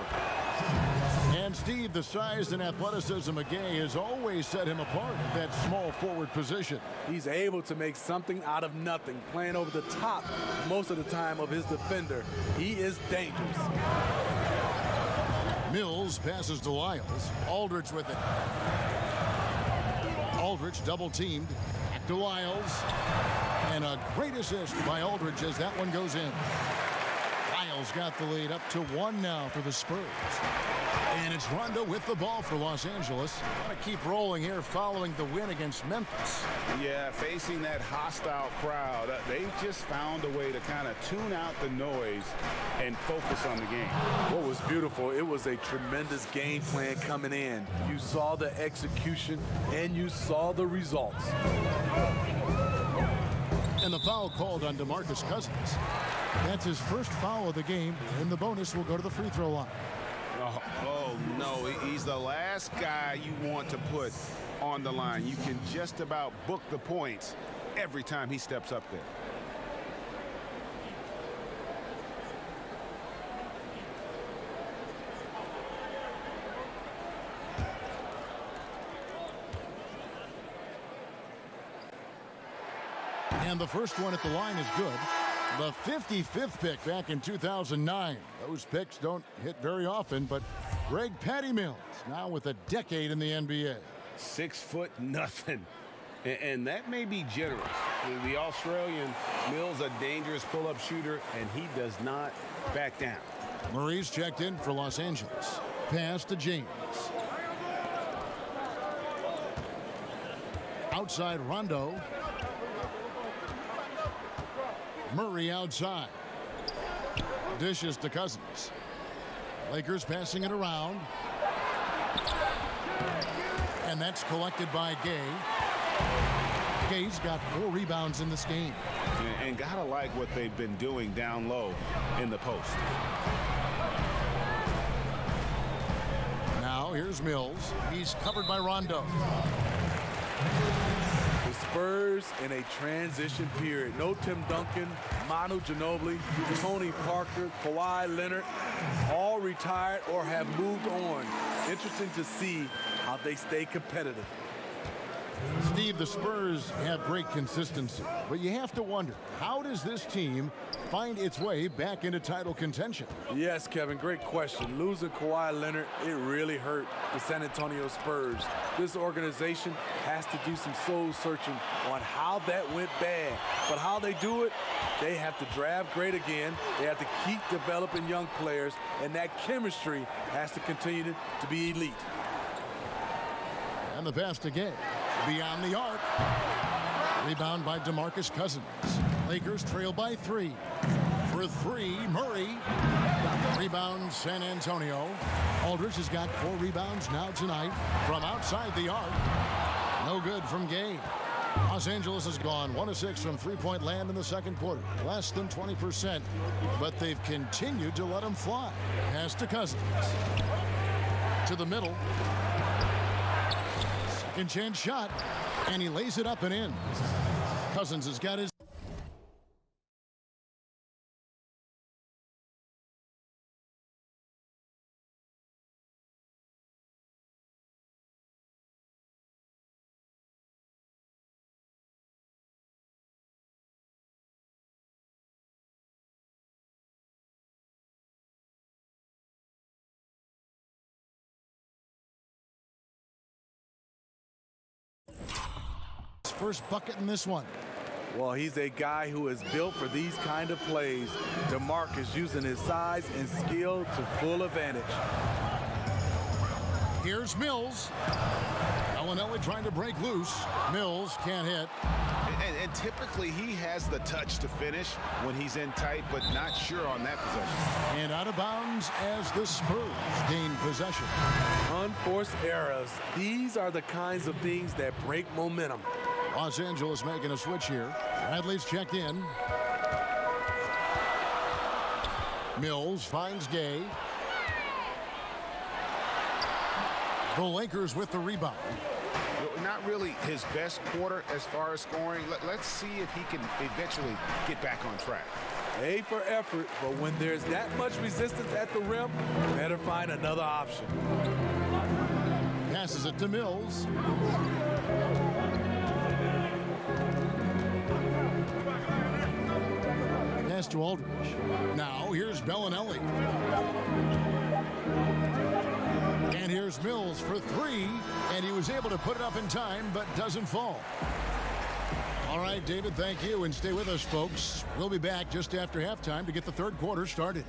And Steve, the size and athleticism of Gay has always set him apart at that small forward position. He's able to make something out of nothing, playing over the top most of the time of his defender. He is dangerous. Mills passes to Lyles. Aldridge with it. Aldridge double-teamed. Back to Lyles. And a great assist by Aldridge as that one goes in. Lyles got the lead up to 1 now for the Spurs. And it's Rondo with the ball for Los Angeles. Want to keep rolling here following the win against Memphis. Yeah, facing that hostile crowd, they just found a way to kind of tune out the noise and focus on the game. What was beautiful, it was a tremendous game plan coming in. You saw the execution and you saw the results. And the foul called on DeMarcus Cousins. That's his first foul of the game, and the bonus will go to the free throw line. Oh, no, he's the last guy you want to put on the line. You can just about book the points every time he steps up there. And the first one at the line is good. The 55th pick back in 2009. Those picks don't hit very often, but Greg Patty Mills now with a decade in the NBA. 6'0", and that may be generous. The Australian Mills, a dangerous pull-up shooter, and he does not back down. Murray's checked in for Los Angeles. Pass to James. Outside Rondo. Murray outside. Dishes to Cousins. Lakers passing it around. And that's collected by Gay. Gay's got 4 rebounds in this game. And gotta like what they've been doing down low in the post. Now here's Mills. He's covered by Rondo. The Spurs in a transition period. No Tim Duncan, Manu Ginobili, Tony Parker, Kawhi Leonard, all retired or have moved on. Interesting to see how they stay competitive. Steve, the Spurs have great consistency, but you have to wonder, how does this team find its way back into title contention? Yes, Kevin, great question. Losing Kawhi Leonard, it really hurt the San Antonio Spurs. This organization has to do some soul searching on how that went bad. But how they do it, they have to draft great again. They have to keep developing young players, and that chemistry has to continue to be elite. And the pass to Gay. Beyond the arc. Rebound by DeMarcus Cousins. Lakers trail by 3. For 3, Murray. Rebound, San Antonio. Aldridge has got 4 rebounds now tonight from outside the arc. No good from Gay. Los Angeles has gone 1 of 6 from three-point land in the second quarter. Less than 20%, but they've continued to let them fly. Pass to Cousins. To the middle. Second chance shot, and he lays it up and in. Cousins has got his. First bucket in this one. Well, he's a guy who is built for these kind of plays. DeMarcus using his size and skill to full advantage. Here's Mills. Gallinelli trying to break loose. Mills can't hit. And typically he has the touch to finish when he's in tight, but not sure on that possession. And out of bounds as the Spurs gain possession. Unforced errors. These are the kinds of things that break momentum. Los Angeles making a switch here. Bradley's checked in. Mills finds Gay. The Lakers with the rebound. Not really his best quarter as far as scoring. Let's see if he can eventually get back on track. A for effort, but when there's that much resistance at the rim, better find another option. Passes it to Mills. Pass to Aldridge. Now here's Bellinelli. And here's Mills for three, and he was able to put it up in time, but doesn't fall. All right, David, thank you, and stay with us, folks. We'll be back just after halftime to get the third quarter started.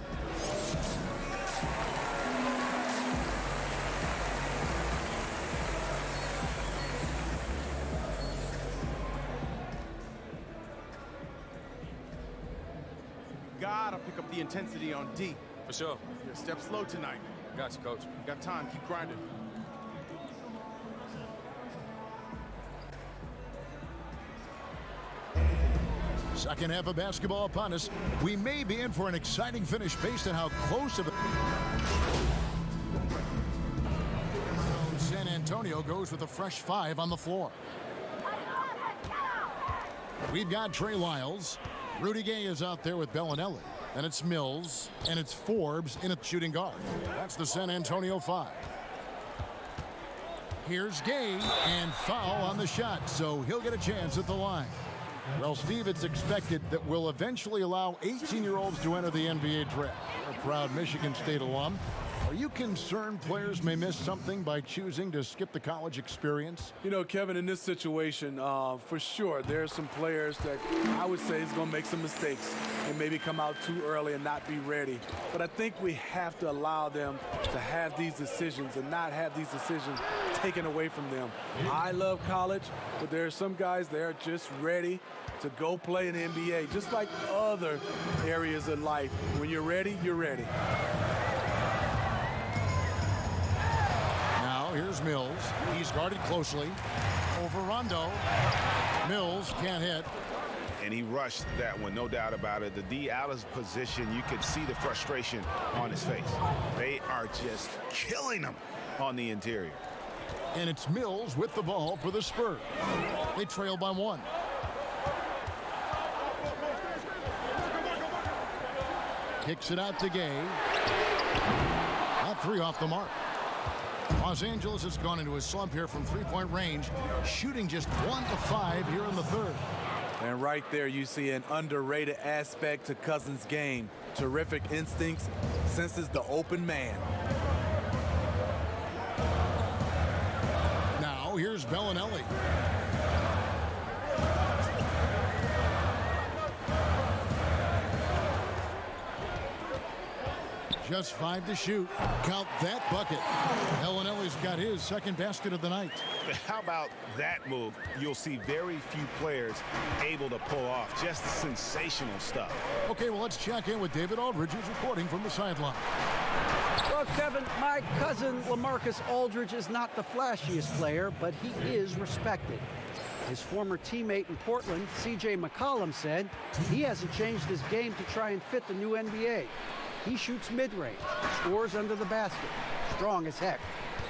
Gotta pick up the intensity on D. For sure. Yeah, step slow tonight. Got you, coach. Got time. Keep grinding. Second half of basketball upon us. We may be in for an exciting finish based on how close of a... San Antonio goes with a fresh 5 on the floor. We've got Trey Lyles. Rudy Gay is out there with Bellinelli. And it's Mills, and it's Forbes in a shooting guard. That's the San Antonio 5. Here's Gay, and foul on the shot, so he'll get a chance at the line. Well, Steve, it's expected that we'll eventually allow 18-year-olds to enter the NBA draft. You're a proud Michigan State alum. Are you concerned players may miss something by choosing to skip the college experience? You know, Kevin, in this situation, for sure, there are some players that I would say is going to make some mistakes and maybe come out too early and not be ready. But I think we have to allow them to have these decisions and not have these decisions taken away from them. I love college, but there are some guys that are just ready to go play in the NBA, just like other areas of life. When you're ready, you're ready. Here's Mills. He's guarded closely. Over Rondo. Mills can't hit. And he rushed that one, no doubt about it. The D out of position, you could see the frustration on his face. They are just killing him on the interior. And it's Mills with the ball for the Spurs. They trail by 1. Kicks it out to Gay. That 3 off the mark. Los Angeles has gone into a slump here from three-point range, shooting just 1 of 5 here in the third. And right there you see an underrated aspect to Cousins' game. Terrific instincts, senses the open man. Now here's Bellinelli. Just 5 to shoot. Count that bucket. Bellinelli's got his second basket of the night. How about that move? You'll see very few players able to pull off. Just sensational stuff. Okay, well, let's check in with David Aldridge, who's reporting from the sideline. Well, Kevin, my cousin LaMarcus Aldridge is not the flashiest player, but he is respected. His former teammate in Portland, C.J. McCollum, said he hasn't changed his game to try and fit the new NBA. He shoots mid-range, scores under the basket, strong as heck.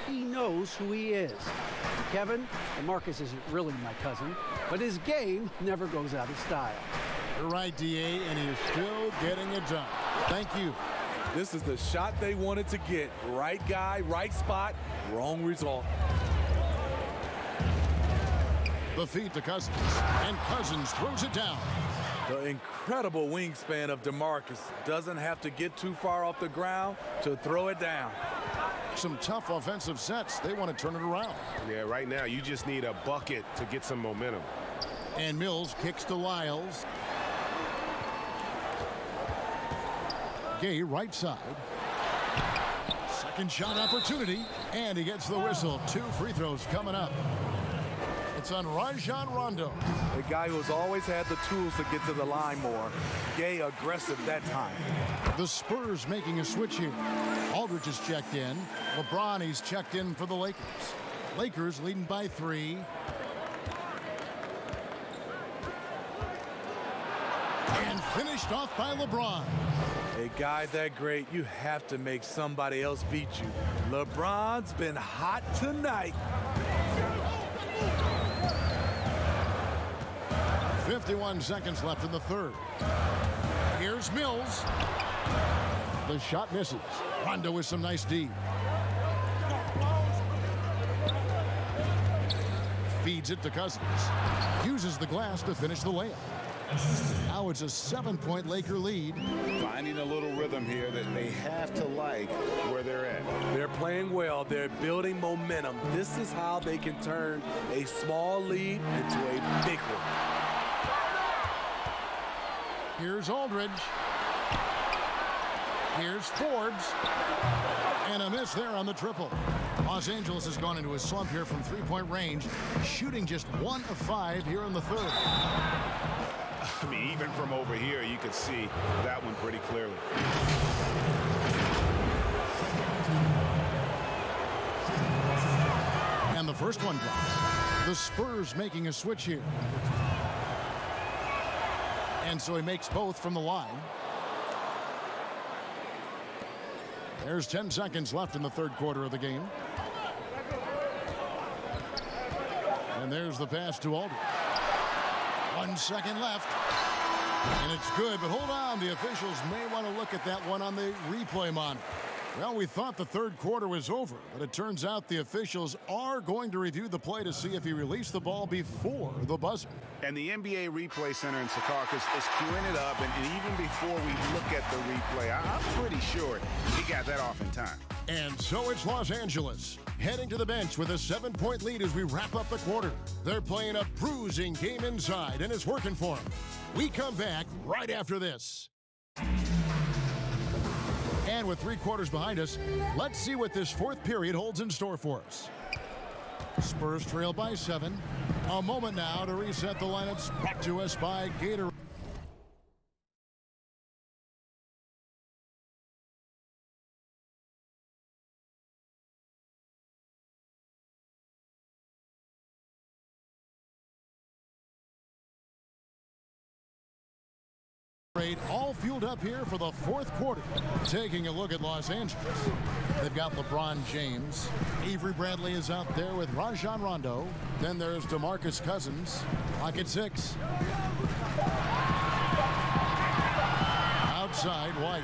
He knows who he is. And Kevin, LaMarcus isn't really my cousin, but his game never goes out of style. You're right, D.A., and he is still getting it done. Thank you. This is the shot they wanted to get. Right guy, right spot, wrong result. The feed to Cousins, and Cousins throws it down. The incredible wingspan of DeMarcus doesn't have to get too far off the ground to throw it down. Some tough offensive sets. They want to turn it around. Yeah, right now you just need a bucket to get some momentum. And Mills kicks to Lyles. Gay right side. Second shot opportunity, and he gets the whistle. 2 free throws coming up. It's on Rajon Rondo. A guy who's always had the tools to get to the line more. Gay aggressive that time. The Spurs making a switch here. Aldridge is checked in. LeBron, he's checked in for the Lakers. Lakers leading by 3. And finished off by LeBron. A guy that great, you have to make somebody else beat you. LeBron's been hot tonight. 51 seconds left in the third. Here's Mills. The shot misses. Rondo with some nice D. Feeds it to Cousins. Uses the glass to finish the layup. Now it's a 7-point Laker lead. Finding a little rhythm here that they have to like where they're at. They're playing well. They're building momentum. This is how they can turn a small lead into a big one. Here's Aldridge. Here's Forbes. And a miss there on the triple. Los Angeles has gone into a slump here from three-point range, shooting just 1 of 5 here in the third. I mean, even from over here, you could see that one pretty clearly. And the first one drops. The Spurs making a switch here. And so he makes both from the line. There's 10 seconds left in the third quarter of the game. And there's the pass to Aldridge. 1 second left. And it's good, but hold on. The officials may want to look at that one on the replay monitor. Well, we thought the third quarter was over, but it turns out the officials are going to review the play to see if he released the ball before the buzzer. And the NBA Replay Center in Secaucus is queuing it up, and even before we look at the replay, I'm pretty sure he got that off in time. And so it's Los Angeles, heading to the bench with a 7-point lead as we wrap up the quarter. They're playing a bruising game inside, and it's working for them. We come back right after this. And with 3 quarters behind us, let's see what this fourth period holds in store for us. Spurs trail by 7. A moment now to reset the lineups, brought to us by Gatorade. All fueled up here for the fourth quarter. Taking a look at Los Angeles. They've got LeBron James. Avery Bradley is out there with Rajon Rondo. Then there's DeMarcus Cousins. Clock at 6. Outside, White.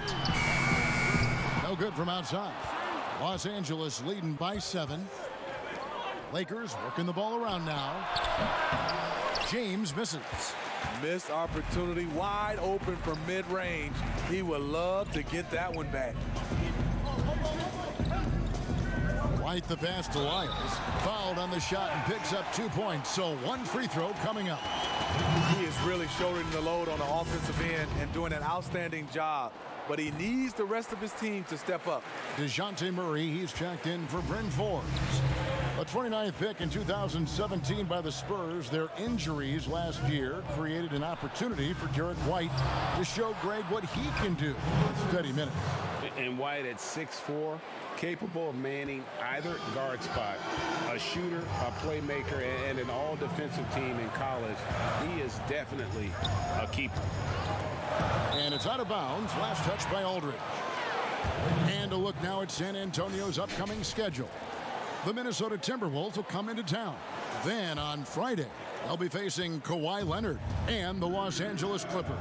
No good from outside. Los Angeles leading by 7. Lakers working the ball around now. James misses. Missed opportunity, wide open from mid-range. He would love to get that one back. White the pass to Lyles. Fouled on the shot and picks up 2 points. So 1 free throw coming up. He is really shouldering the load on the offensive end and doing an outstanding job. But he needs the rest of his team to step up. DeJounte Murray, he's checked in for Bryn Forbes. A 29th pick in 2017 by the Spurs. Their injuries last year created an opportunity for Derek White to show Greg what he can do with steady minutes. And White at 6'4", capable of manning either guard spot, a shooter, a playmaker, and an all-defensive team in college. He is definitely a keeper. And it's out of bounds. Last touch by Aldridge. And a look now at San Antonio's upcoming schedule. The Minnesota Timberwolves will come into town. Then on Friday, they'll be facing Kawhi Leonard and the Los Angeles Clippers.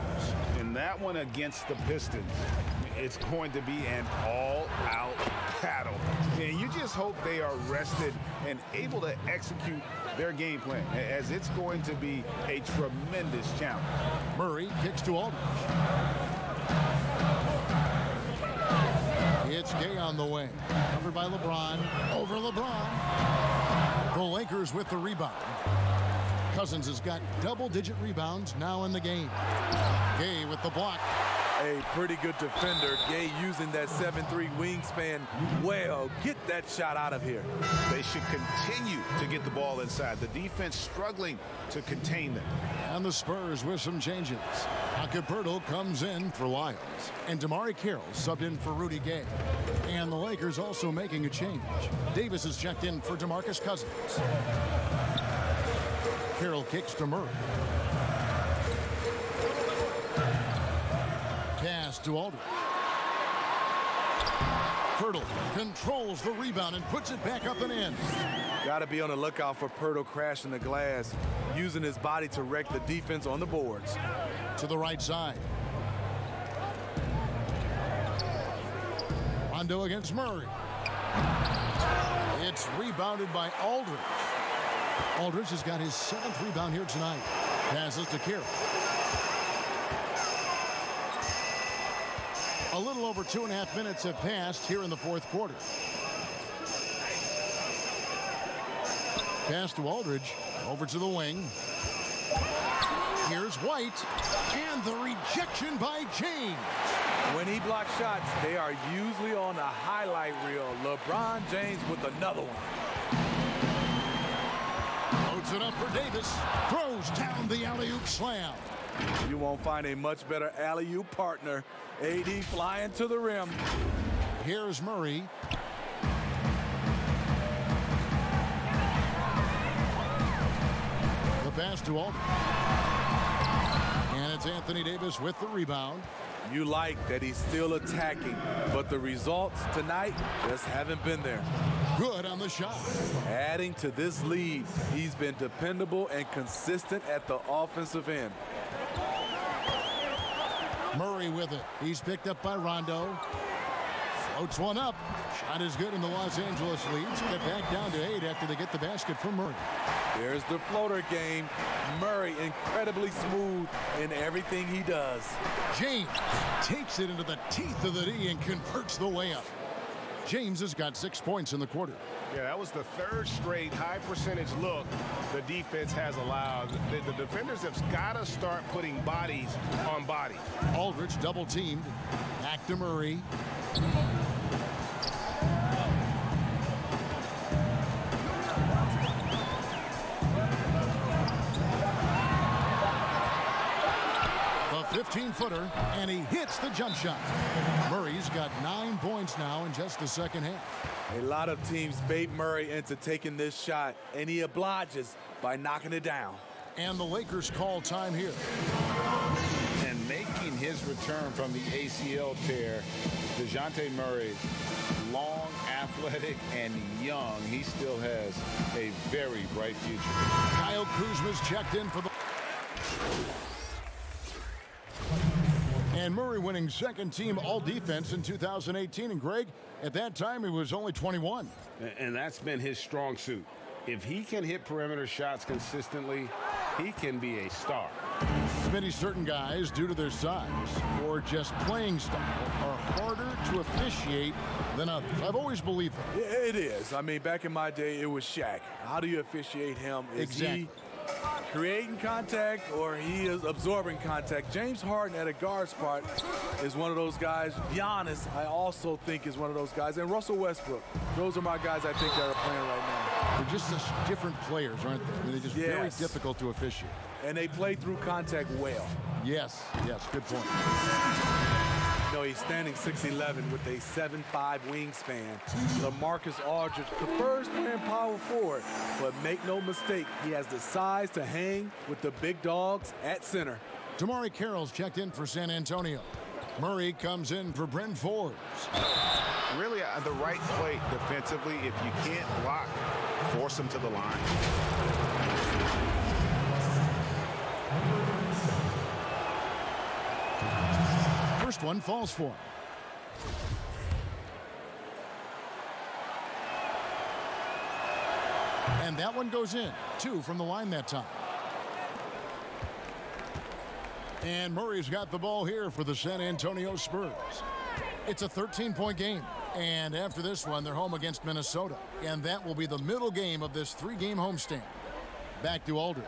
In that one against the Pistons, it's going to be an all-out battle. And you just hope they are rested and able to execute their game plan, as it's going to be a tremendous challenge. Murray kicks to Aldridge. It's Gay on the way. Covered by LeBron. Over LeBron. The Lakers with the rebound. Cousins has got double-digit rebounds now in the game. Gay with the block. a pretty good defender. Gay using that 7'3" wingspan well. Get that shot out of here. They should continue to get the ball inside. The defense struggling to contain them. And the Spurs with some changes. Ala-pívot comes in for Lyles. And Damari Carroll subbed in for Rudy Gay. And the Lakers also making a change. Davis is checked in for DeMarcus Cousins. Carroll kicks to Murray. Pass to Aldridge. Pirtle controls the rebound and puts it back up and in. Got to be on the lookout for Pirtle crashing the glass, using his body to wreck the defense on the boards. To the right side. Rondo against Murray. It's rebounded by Aldridge. Aldridge has got his 7th rebound here tonight. Passes to Carroll. A little over 2.5 minutes have passed here in the 4th quarter. Pass to Aldridge. Over to the wing. Here's White. And the rejection by James. When he blocks shots, they are usually on the highlight reel. LeBron James with another one. Loads it up for Davis. Throws down the alley-oop slam. You won't find a much better alley-oop partner. AD flying to the rim. Here's Murray. The pass to Aldridge. And it's Anthony Davis with the rebound. You like that he's still attacking, but the results tonight just haven't been there. Good on the shot. Adding to this lead, he's been dependable and consistent at the offensive end. Murray with it. He's picked up by Rondo. Floats one up. Shot is good, and the Los Angeles leads. Get back down to 8 after they get the basket from Murray. There's the floater game. Murray incredibly smooth in everything he does. James takes it into the teeth of the D and converts the layup. James has got 6 points in the quarter. Yeah, that was the 3rd straight high percentage look the defense has allowed. The defenders have got to start putting bodies on bodies. Aldridge double teamed. Back to Murray. The 15-footer, and he hits the jump shot. Murray's got 9 points now in just the second half. A lot of teams bait Murray into taking this shot, and he obliges by knocking it down. And the Lakers call time here. And making his return from the ACL tear, DeJounte Murray, long, athletic, and young. He still has a very bright future. Kyle Kuzma's checked in for the... And Murray winning 2nd team all-defense in 2018. And Greg, at that time, he was only 21. And that's been his strong suit. If he can hit perimeter shots consistently, he can be a star. Smitty, certain guys, due to their size or just playing style, are harder to officiate than others. I've always believed that. It is. I mean, back in my day, it was Shaq. How do you officiate him? Is he creating contact or he is absorbing contact? James Harden at a guard spot is one of those guys. Giannis, I also think, is one of those guys. And Russell Westbrook. Those are my guys I think that are playing right now. They're just such different players, aren't they? I mean, they're just very difficult to officiate. And they play through contact well. Yes, good point. No, he's standing 6'11" with a 7'5" wingspan. LaMarcus Aldridge prefers playing power forward, but make no mistake, he has the size to hang with the big dogs at center. Damari Carroll's checked in for San Antonio. Murray comes in for Bryn Forbes. Really, the right play defensively. If you can't block, force him to the line. First one falls for him. And that one goes in. 2 from the line that time. And Murray's got the ball here for the San Antonio Spurs. It's a 13-point game. And after this one, they're home against Minnesota. And that will be the middle game of this 3-game homestand. Back to Aldridge.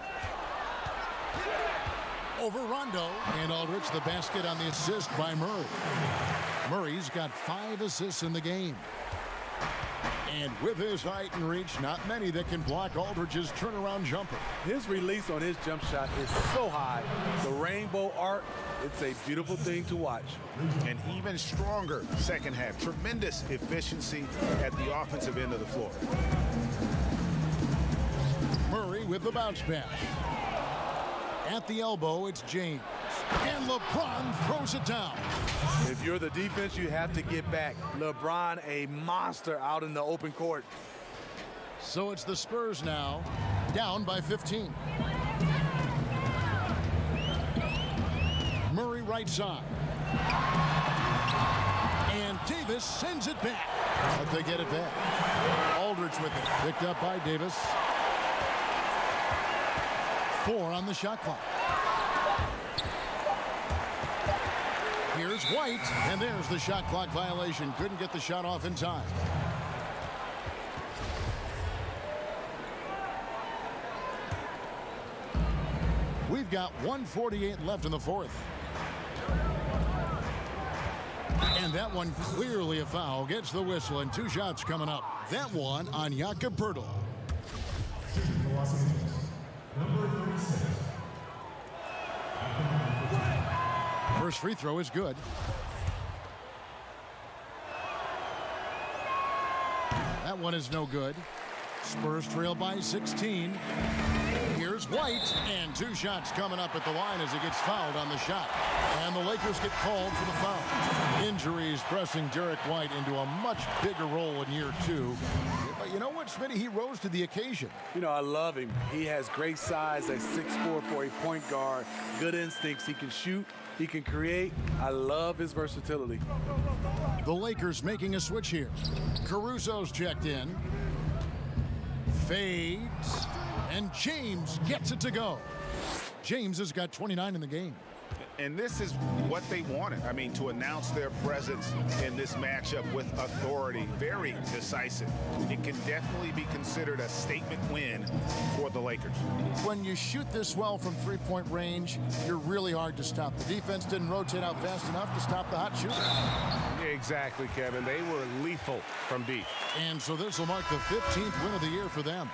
over Rondo. And Aldridge the basket on the assist by Murray. Murray's got 5 assists in the game. And with his height and reach, not many that can block Aldridge's turnaround jumper. His release on his jump shot is so high. The rainbow arc, it's a beautiful thing to watch. An even stronger second half. Tremendous efficiency at the offensive end of the floor. Murray with the bounce pass. At the elbow, it's James. And LeBron throws it down. If you're the defense, you have to get back. LeBron, a monster out in the open court. So it's the Spurs now, down by 15. Murray right side. And Davis sends it back. But they get it back. Aldridge with it. Picked up by Davis. 4 on the shot clock. Here's White, and there's the shot clock violation. Couldn't get the shot off in time. We've got 1:48 left in the fourth. And that one clearly a foul. Gets the whistle, and 2 shots coming up. That one on Jakob Poeltl. Number 36. First free throw is good. That one is no good. Spurs trail by 16. Here's White, and 2 shots coming up at the line as he gets fouled on the shot. And the Lakers get called for the foul. Injuries pressing Derek White into a much bigger role in year 2. But you know what, Smitty? He rose to the occasion. You know, I love him. He has great size at 6'4" for a point guard. Good instincts. He can shoot. He can create. I love his versatility. The Lakers making a switch here. Caruso's checked in. Fades. And James gets it to go. James has got 29 in the game. And this is what they wanted. I mean, to announce their presence in this matchup with authority. Very decisive. It can definitely be considered a statement win for the Lakers. When you shoot this well from three-point range, you're really hard to stop. The defense didn't rotate out fast enough to stop the hot shooter. Exactly, Kevin. They were lethal from deep. And so this will mark the 15th win of the year for them.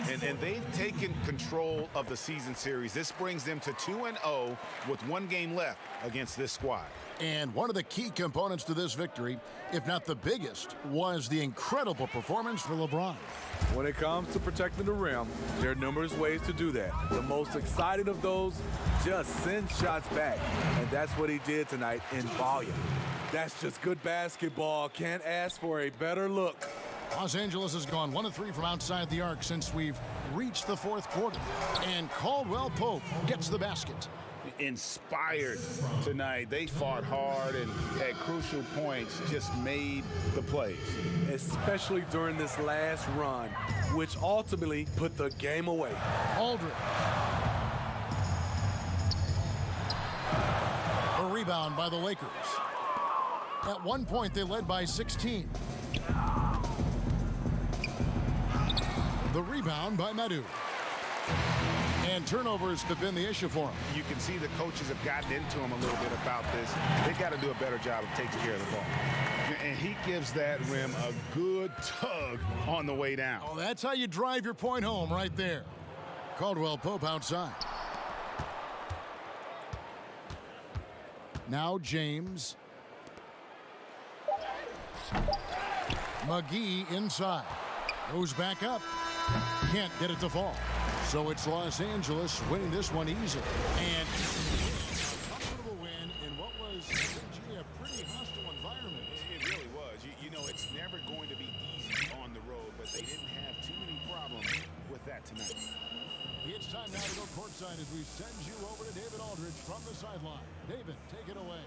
And they've taken control of the season series. This brings them to 2-0 with 1 game left against this squad. And one of the key components to this victory, if not the biggest, was the incredible performance for LeBron. When it comes to protecting the rim, there are numerous ways to do that. The most exciting of those, just send shots back. And that's what he did tonight in volume. That's just good basketball. Can't ask for a better look. Los Angeles has gone 1 of 3 from outside the arc since we've reached the fourth quarter. And Caldwell Pope gets the basket. Inspired tonight. They fought hard and at crucial points just made the plays. Especially during this last run, which ultimately put the game away. Aldridge. A rebound by the Lakers. At one point, they led by 16. The rebound by Madu. And turnovers have been the issue for him. You can see the coaches have gotten into him a little bit about this. They've got to do a better job of taking care of the ball. And he gives that rim a good tug on the way down. Oh, that's how you drive your point home right there. Caldwell Pope outside. Now James. McGee inside. Goes back up. Can't get it to fall. So it's Los Angeles winning this one easily. And a comfortable win in what was a pretty hostile environment. It really was. You know, it's never going to be easy on the road, but they didn't have too many problems with that tonight. It's time now to go courtside as we send you over to David Aldridge from the sideline. David, take it away.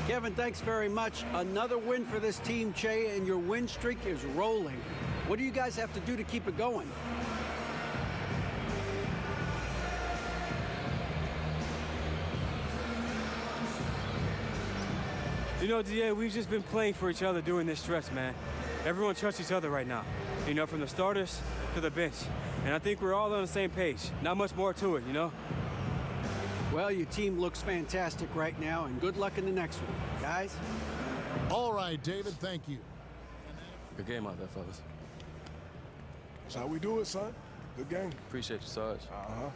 Kevin, thanks very much. Another win for this team, Che, and your win streak is rolling. What do you guys have to do to keep it going? You know, DA, we've just been playing for each other during this stretch, man. Everyone trusts each other right now. you know, from the starters to the bench. And I think we're all on the same page. Not much more to it, you know? Well, your team looks fantastic right now, and good luck in the next one, guys. All right, David, thank you. Good game out there, fellas. That's how we do it, son. Good game. Appreciate you, Sarge. Uh-huh.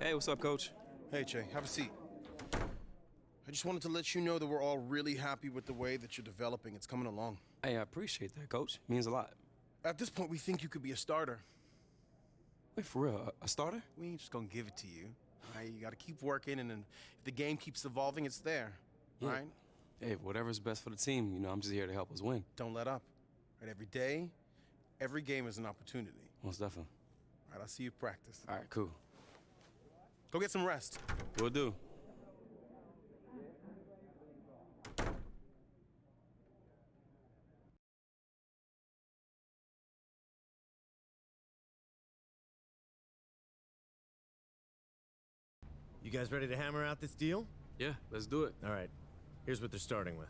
Hey, what's up, Coach? Hey, Che, have a seat. I just wanted to let you know that we're all really happy with the way that you're developing. It's coming along. Hey, I appreciate that, Coach. Means a lot. At this point, we think you could be a starter. Wait, for real? A starter? We ain't just gonna give it to you. All right? You gotta keep working, and then if the game keeps evolving, it's there. Yeah. All right? Hey, whatever's best for the team, you know, I'm just here to help us win. Don't let up. Right? Every day, every game is an opportunity. Most definitely. All right, I'll see you practice. All right, cool. Go get some rest. Will do. You guys ready to hammer out this deal? Yeah, let's do it. All right. Here's what they're starting with.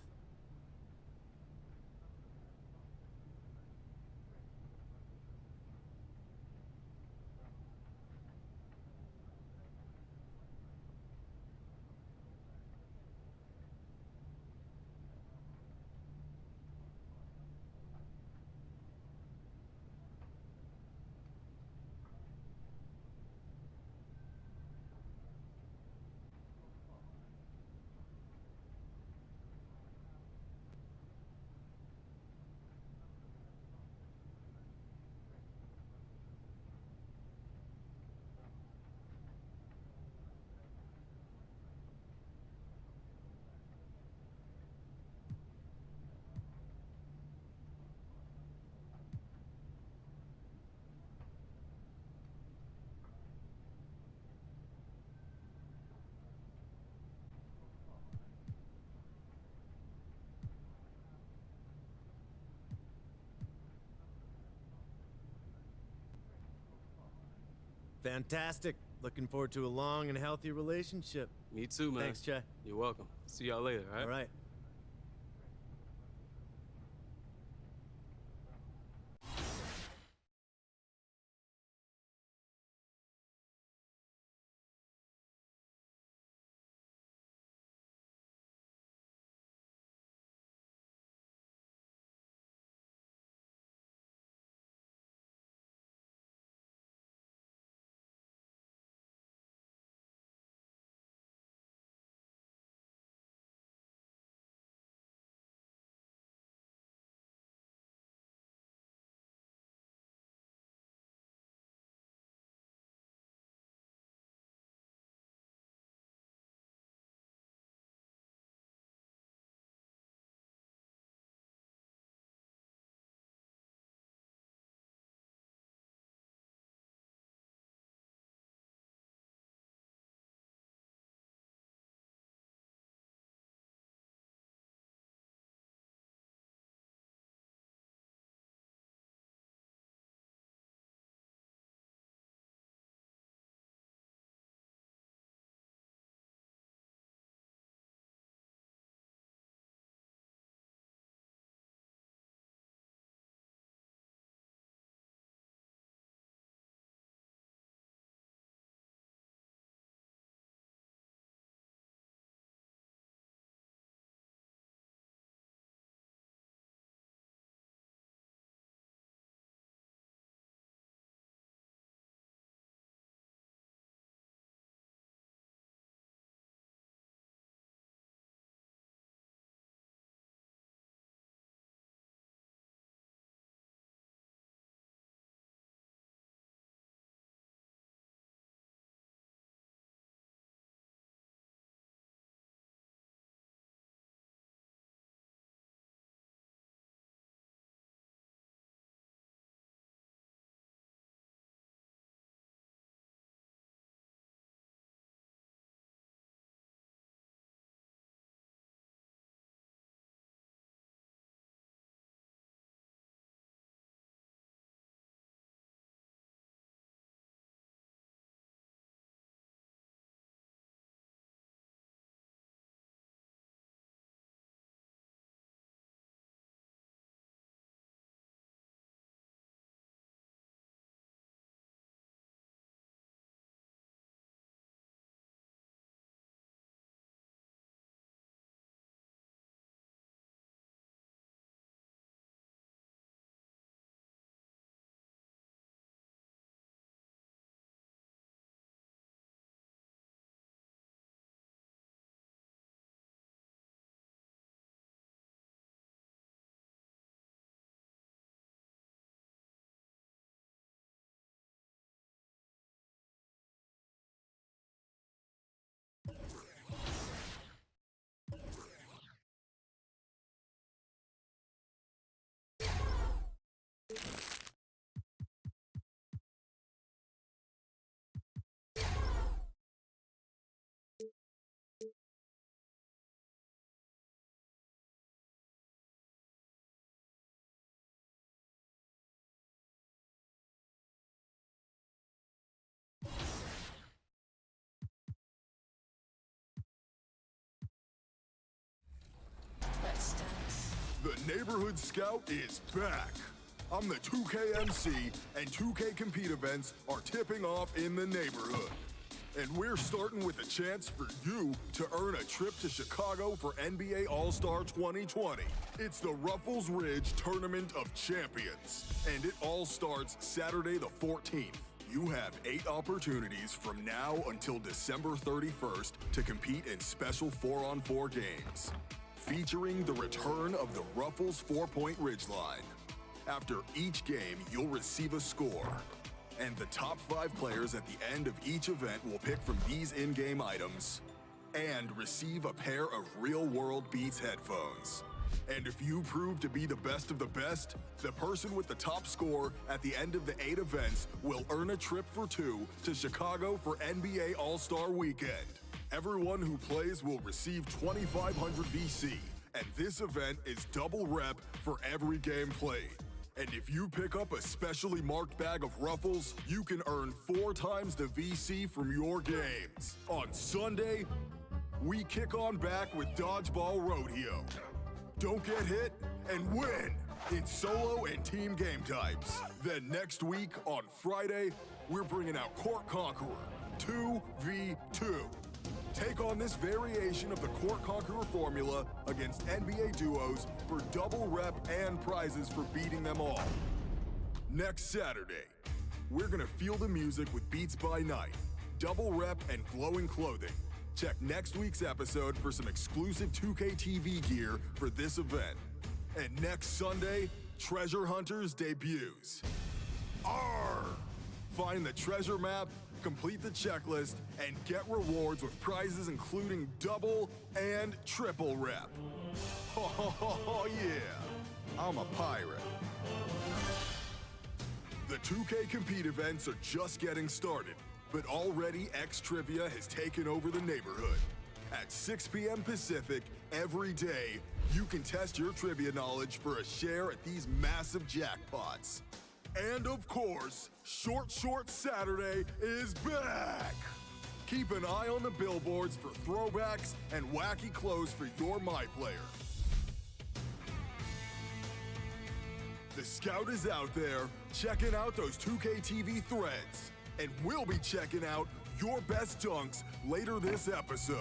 Fantastic. Looking forward to a long and healthy relationship. Me too, man. Thanks, Che. You're welcome. See y'all later, all right? All right. The Neighborhood Scout is back. I'm the 2K MC, and 2K Compete events are tipping off in the neighborhood. And we're starting with a chance for you to earn a trip to Chicago for NBA All-Star 2020. It's the Ruffles Ridge Tournament of Champions, and it all starts Saturday the 14th. You have 8 opportunities from now until December 31st to compete in special 4-on-4 games, featuring the return of the Ruffles 4-point ridgeline. After each game, you'll receive a score, and the top 5 players at the end of each event will pick from these in-game items and receive a pair of real-world Beats headphones. And if you prove to be the best of the best, the person with the top score at the end of the 8 events will earn a trip for 2 to Chicago for NBA All-Star Weekend. Everyone who plays will receive 2,500 VC, and this event is double rep for every game played. And if you pick up a specially marked bag of Ruffles, you can earn 4 times the VC from your games. On Sunday, we kick on back with Dodgeball Rodeo. Don't get hit and win in solo and team game types. Then next week, on Friday, we're bringing out Court Conqueror 2v2. Take on this variation of the Court Conqueror formula against NBA duos for double rep and prizes for beating them all. Next Saturday, we're gonna feel the music with Beats by Night, double rep, and glowing clothing. Check next week's episode for some exclusive 2K TV gear for this event. And next Sunday, Treasure Hunters debuts. Arr! Find the treasure map, complete the checklist, and get rewards with prizes including double and triple rep. Oh yeah, I'm a pirate. The 2K Compete events are just getting started, but already X Trivia has taken over the neighborhood. At 6 p.m. Pacific every day, you can test your trivia knowledge for a share at these massive jackpots. And of course, Short Saturday is back! Keep an eye on the billboards for throwbacks and wacky clothes for your My Player. The Scout is out there checking out those 2K TV threads, and we'll be checking out your best dunks later this episode.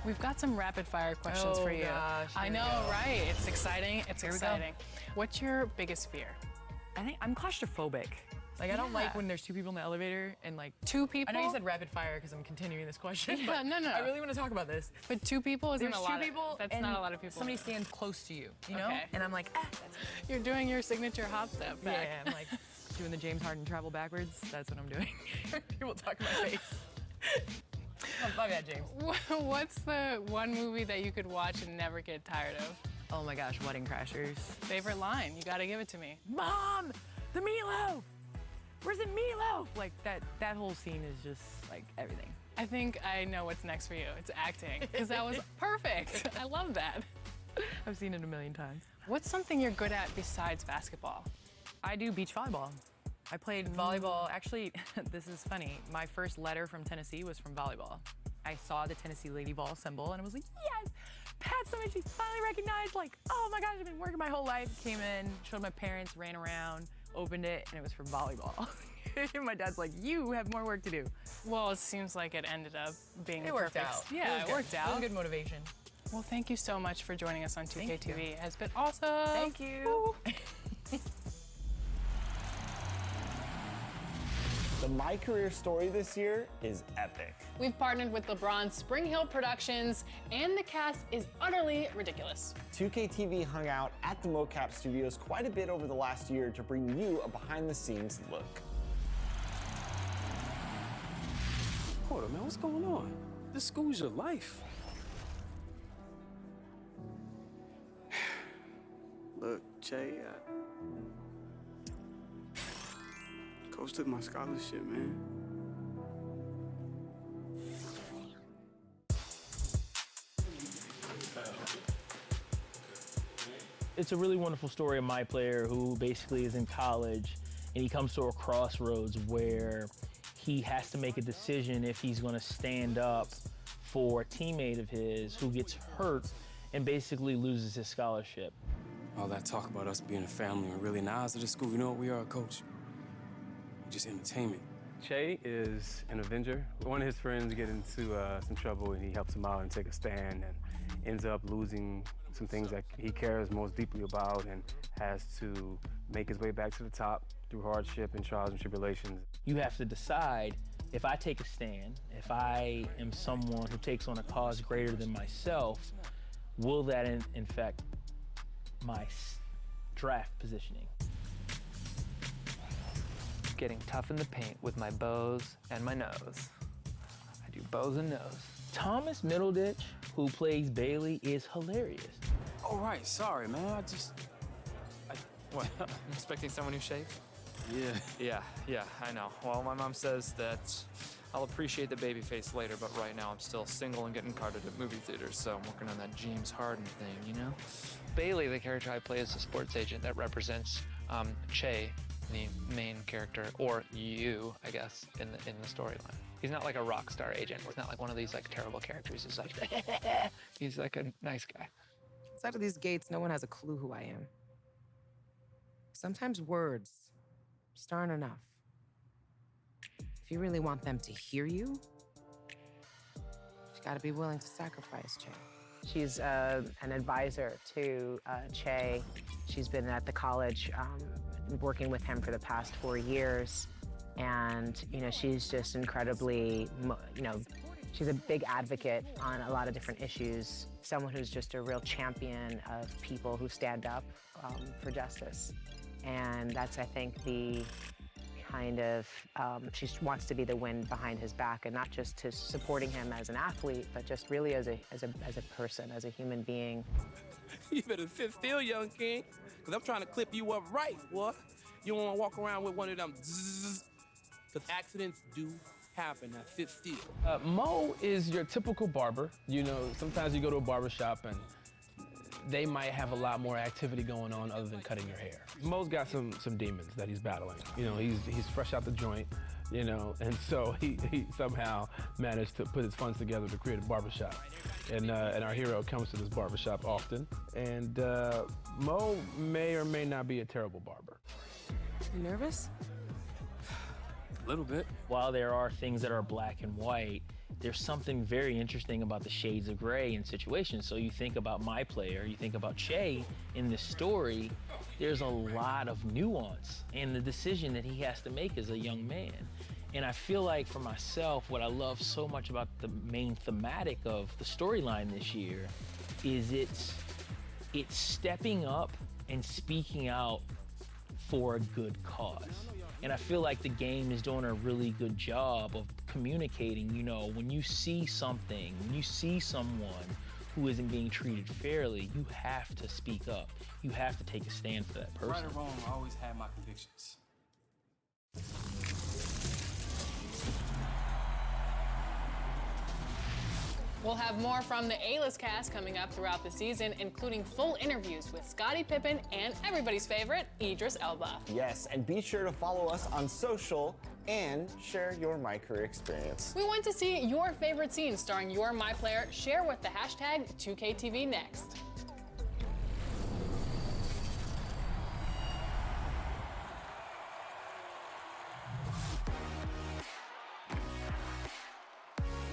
We've got some rapid fire questions for you. Gosh, I know, right? It's exciting. It's exciting. What's your biggest fear? I think I'm claustrophobic. Like, I don't like when there's 2 people in the elevator and like 2 people. I know you said rapid fire because I'm continuing this question. Yeah, but no. I really want to talk about this. But 2 people isn't There's a lot. 2 people. That's and not a lot of people. Somebody stands close to you, you know? Okay. And I'm like, You're doing your signature hop step back. Yeah, I'm like doing the James Harden travel backwards. That's what I'm doing. People talk in my face. Oh, my bad, James. What's the one movie that you could watch and never get tired of? Oh my gosh, Wedding Crashers. Favorite line? You gotta give it to me. Mom, the meatloaf. Where's the meatloaf? Like that whole scene is just like everything. I think I know what's next for you. It's acting, because that was perfect. I love that. I've seen it a million times. What's something you're good at besides basketball? I do beach volleyball. I played volleyball. Actually, this is funny. My first letter from Tennessee was from volleyball. I saw the Tennessee Lady Vol symbol and I was like, yes, Pat Summit, she's finally recognized. Like, oh my gosh, I've been working my whole life. Came in, showed my parents, ran around, opened it, and it was for volleyball. And my dad's like, you have more work to do. Well, it seems like it ended up being It worked perfect. out. Yeah, it worked out. It was good motivation. Well, thank you so much for joining us on 2K TV. It has been awesome. Thank you. The My Career story this year is epic. We've partnered with LeBron's Spring Hill Productions, and the cast is utterly ridiculous. 2K TV hung out at the mocap studios quite a bit over the last year to bring you a behind-the-scenes look. Hold on, man, what's going on? This school's your life. Look, Jay, Coach took my scholarship, man. It's a really wonderful story of my player who basically is in college and he comes to a crossroads where he has to make a decision if he's going to stand up for a teammate of his who gets hurt and basically loses his scholarship. All that talk about us being a family and really now to the school, you know what we are, Coach? We're just entertainment. Che is an Avenger. One of his friends get into some trouble and he helps him out and take a stand and ends up losing some things that he cares most deeply about and has to make his way back to the top through hardship and trials and tribulations. You have to decide, if I take a stand, if I am someone who takes on a cause greater than myself, will that infect my draft positioning? Getting tough in the paint with my bows and my nose. I do bows and nose. Thomas Middleditch, who plays Bailey, is hilarious. Oh, right, sorry, man, What, I'm expecting someone who shaved? Yeah. Yeah, I know. Well, my mom says that I'll appreciate the baby face later, but right now I'm still single and getting carded at movie theaters, so I'm working on that James Harden thing, you know? Bailey, the character I play, is a sports agent that represents Che, the main character, or you, I guess, in the storyline. He's not like a rock star agent. He's not like one of these like terrible characters. He's like, he's like a nice guy. Outside of these gates, no one has a clue who I am. Sometimes words just aren't enough. If you really want them to hear you, you've got to be willing to sacrifice, Che. She's an advisor to Che. She's been at the college working with him for the past 4 years. And, you know, she's just incredibly, you know, she's a big advocate on a lot of different issues. Someone who's just a real champion of people who stand up for justice. And that's, I think, the kind of, she wants to be the wind behind his back, and not just to supporting him as an athlete, but just really as a person, as a human being. You better sit still, young king, because I'm trying to clip you up right, boy. You don't want to walk around with one of them zzz, because accidents do happen. Now sit still. Mo is your typical barber. You know, sometimes you go to a barber shop and they might have a lot more activity going on other than cutting your hair. Mo's got some demons that he's battling. You know, he's fresh out the joint, you know, and so he somehow managed to put his funds together to create a barbershop. And our hero comes to this barbershop often. And Mo may or may not be a terrible barber. You nervous? A little bit. While there are things that are black and white, there's something very interesting about the shades of gray in situations. So you think about my player, you think about Che in this story, there's a lot of nuance in the decision that he has to make as a young man. And I feel like for myself, what I love so much about the main thematic of the storyline this year is it's stepping up and speaking out for a good cause. And I feel like the game is doing a really good job of communicating, you know, when you see something, when you see someone who isn't being treated fairly, you have to speak up. You have to take a stand for that person. Right or wrong, I always had my convictions. We'll have more from the A-list cast coming up throughout the season, including full interviews with Scottie Pippen and everybody's favorite, Idris Elba. Yes, and be sure to follow us on social and share your My Career experience. We want to see your favorite scenes starring your My Player. Share with the hashtag 2KTV next.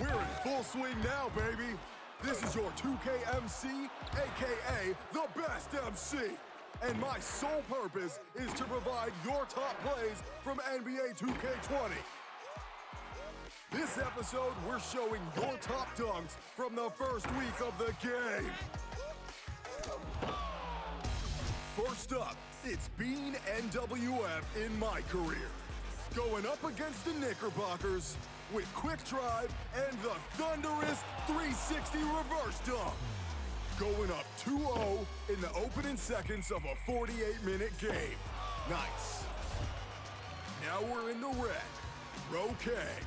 We're in full swing now, baby. This is your 2K MC, aka the best MC. And my sole purpose is to provide your top plays from NBA2k20. This episode, we're showing your top dunks from the first week of the game. First up, it's Bean NWF in My Career. Going up against the Knickerbockers with quick drive and the thunderous 360 reverse dunk. Going up 2-0 in the opening seconds of a 48-minute game. Nice. Now we're in the red. Roquet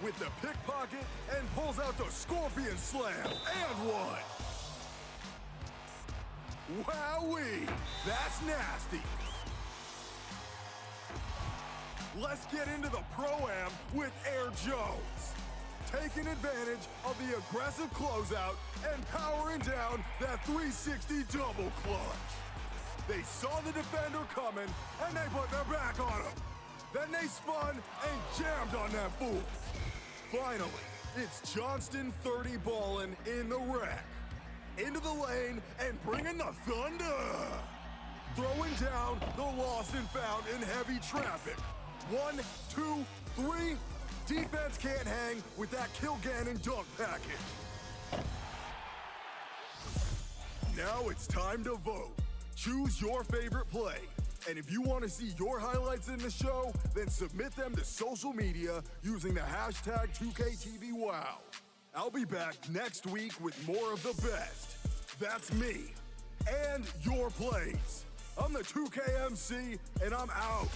with the pickpocket and pulls out the scorpion slam and one. Wowee, that's nasty. let's get into the Pro-Am with Air Jones. Taking advantage of the aggressive closeout and powering down that 360 double clutch. They saw the defender coming, and they put their back on him. Then they spun and jammed on that fool. Finally, it's Johnston 30 ballin' in the wreck. Into the lane and bringing the thunder. Throwing down the lost and found in heavy traffic. 1, 2, 3. Defense can't hang with that Kilgannon dunk package. Now it's time to vote. Choose your favorite play. And if you want to see your highlights in the show, then submit them to social media using the hashtag 2KTVWow. I'll be back next week with more of the best. That's me and your plays. I'm the 2KMC, and I'm out.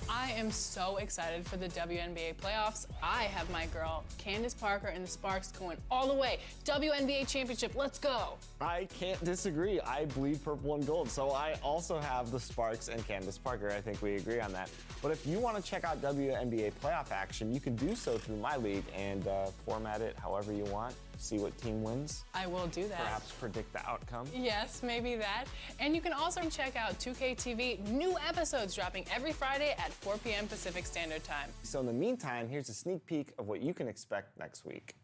I am so excited for the WNBA playoffs. I have my girl, Candace Parker and the Sparks going all the way. WNBA championship, let's go. I can't disagree. I bleed purple and gold, so I also have the Sparks and Candace Parker. I think we agree on that. But if you want to check out WNBA playoff action, you can do so through my league and format it however you want. See what team wins. I will do that. Perhaps predict the outcome. Yes, maybe that. And you can also check out 2K TV, new episodes dropping every Friday at 4 p.m. Pacific Standard Time. So in the meantime, here's a sneak peek of what you can expect next week.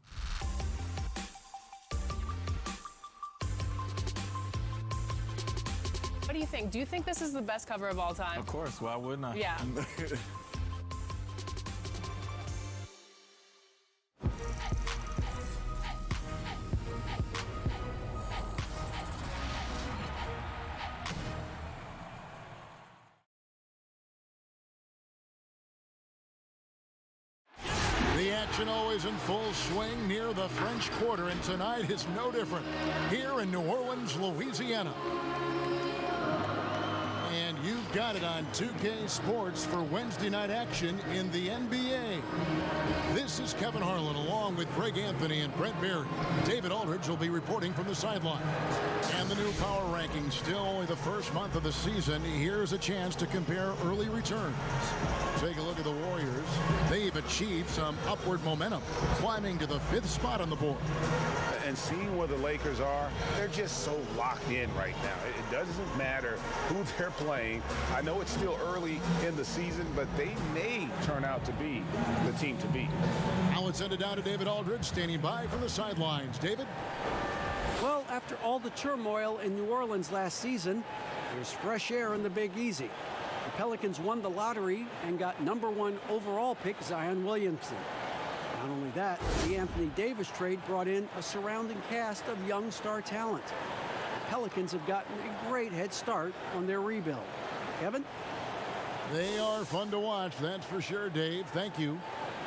What do you think? Do you think this is the best cover of all time? Of course, why wouldn't I? Yeah. The action always in full swing near the French Quarter, and tonight is no different here in New Orleans, Louisiana. And you've got it on 2K Sports for Wednesday night action in the NBA. This is Kevin Harlan along with Greg Anthony and Brent Berry. David Aldridge will be reporting from the sideline. And the new power rankings, still only the first month of the season. Here's a chance to compare early returns. Take a look at the Warriors. They've achieved some upward momentum, climbing to the 5th spot on the board. And seeing where the Lakers are, they're just so locked in right now. It doesn't matter who they're playing. I know it's still early in the season, but they may turn out to be the team to beat. Now let's send it down to David Aldridge, standing by from the sidelines. David? Well, after all the turmoil in New Orleans last season, there's fresh air in the Big Easy. The Pelicans won the lottery and got #1 overall pick Zion Williamson. Not only that, the Anthony Davis trade brought in a surrounding cast of young star talent. The Pelicans have gotten a great head start on their rebuild. Kevin? They are fun to watch, that's for sure, Dave. Thank you.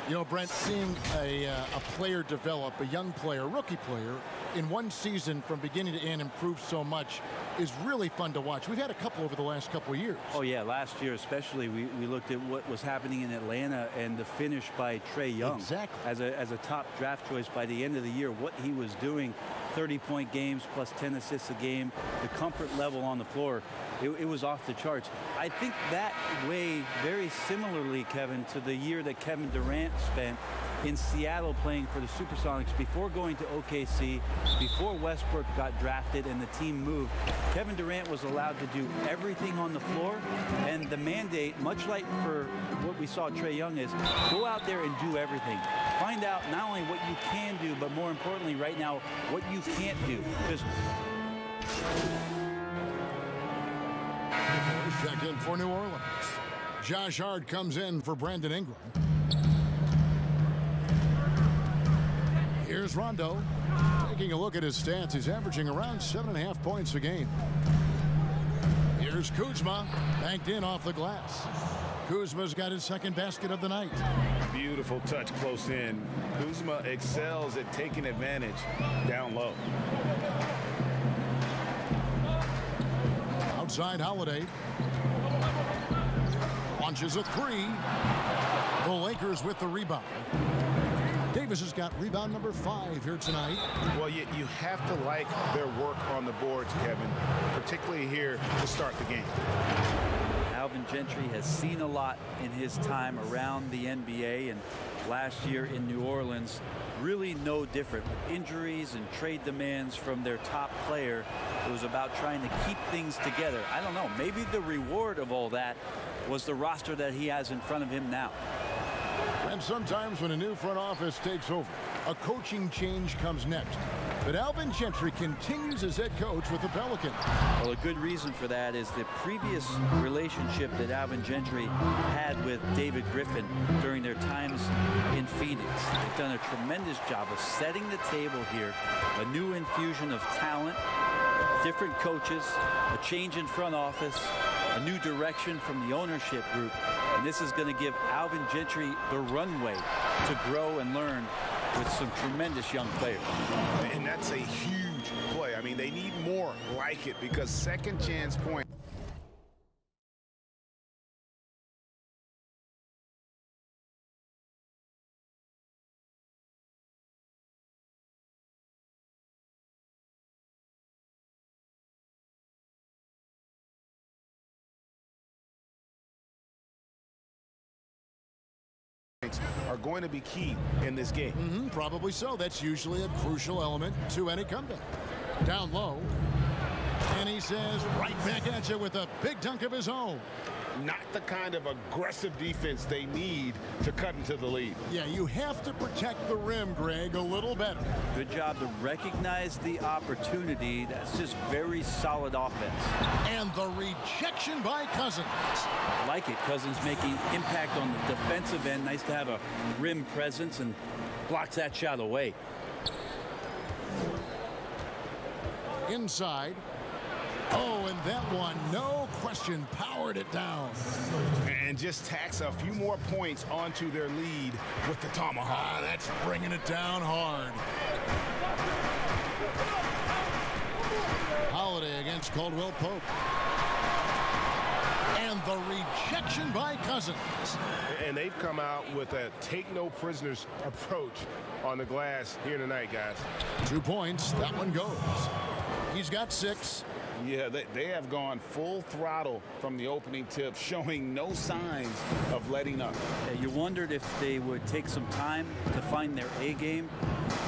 You know, Brent, seeing a player develop, a young player, rookie player, in one season from beginning to end improve so much is really fun to watch. We've had a couple over the last couple of years. Oh, yeah. Last year especially, we looked at what was happening in Atlanta and the finish by Trae Young. Exactly. As a top draft choice by the end of the year, what he was doing, 30-point games plus 10 assists a game, the comfort level on the floor, it was off the charts. I think that way very similarly, Kevin, to the year that Kevin Durant spent in Seattle playing for the Supersonics before going to OKC, before Westbrook got drafted and the team moved. Kevin Durant was allowed to do everything on the floor, and the mandate, much like for what we saw Trae Young, is go out there and do everything. Find out not only what you can do, but more importantly right now, what you can't do. Because check in for New Orleans. Josh Hart comes in for Brandon Ingram. Here's Rondo. Taking a look at his stats, he's averaging around 7.5 points a game. Here's Kuzma, banked in off the glass. Kuzma's got his second basket of the night. Beautiful touch close in. Kuzma excels at taking advantage down low. Outside Holiday. Launches a three. The Lakers with the rebound. Davis has got rebound number 5 here tonight. Well, you have to like their work on the boards, Kevin, particularly here to start the game. Alvin Gentry has seen a lot in his time around the NBA, and last year in New Orleans, really no different. With injuries and trade demands from their top player, it was about trying to keep things together. I don't know, maybe the reward of all that was the roster that he has in front of him now. And sometimes when a new front office takes over, a coaching change comes next. But Alvin Gentry continues as head coach with the Pelicans. Well, a good reason for that is the previous relationship that Alvin Gentry had with David Griffin during their times in Phoenix. They've done a tremendous job of setting the table here. A new infusion of talent, different coaches, a change in front office, a new direction from the ownership group. And this is going to give Alvin Gentry the runway to grow and learn with some tremendous young players. And that's a huge play. I mean, they need more like it because second chance point. Are going to be key in this game. Probably so. That's usually a crucial element to any comeback. Down low. And he says right back at you with a big dunk of his own. Not the kind of aggressive defense they need to cut into the lead. Yeah, you have to protect the rim, Greg, a little better. Good job to recognize the opportunity. That's just very solid offense. And the rejection by Cousins. Like it. Cousins making impact on the defensive end. Nice to have a rim presence and blocks that shot away. Inside. Oh, and that one, no question, powered it down. And just tacks a few more points onto their lead with the tomahawk. That's bringing it down hard. Holiday against Caldwell Pope. And the rejection by Cousins. And they've come out with a take-no-prisoners approach on the glass here tonight, guys. 2 points, that one goes. He's got 6. Yeah, they have gone full throttle from the opening tip, showing no signs of letting up. Yeah, you wondered if they would take some time to find their A game.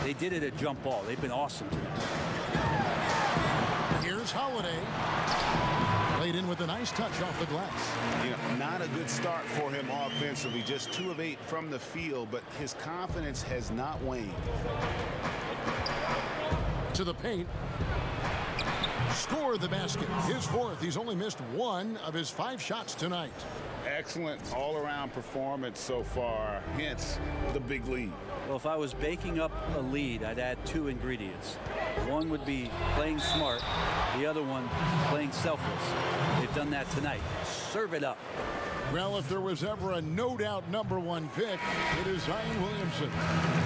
They did it at jump ball. They've been awesome tonight. Here's Holiday. Played in with a nice touch off the glass. You know, not a good start for him offensively. Just 2 of 8 from the field, but his confidence has not waned. To the paint. Score the basket. His 4th. He's only missed 1 of his 5 shots tonight. Excellent all-around performance so far, hence the big lead. Well, if I was baking up a lead, I'd add 2 ingredients. One would be playing smart. The other one, playing selfless. They've done that tonight. Serve it up. Well, if there was ever a no-doubt #1 pick, it is Zion Williamson.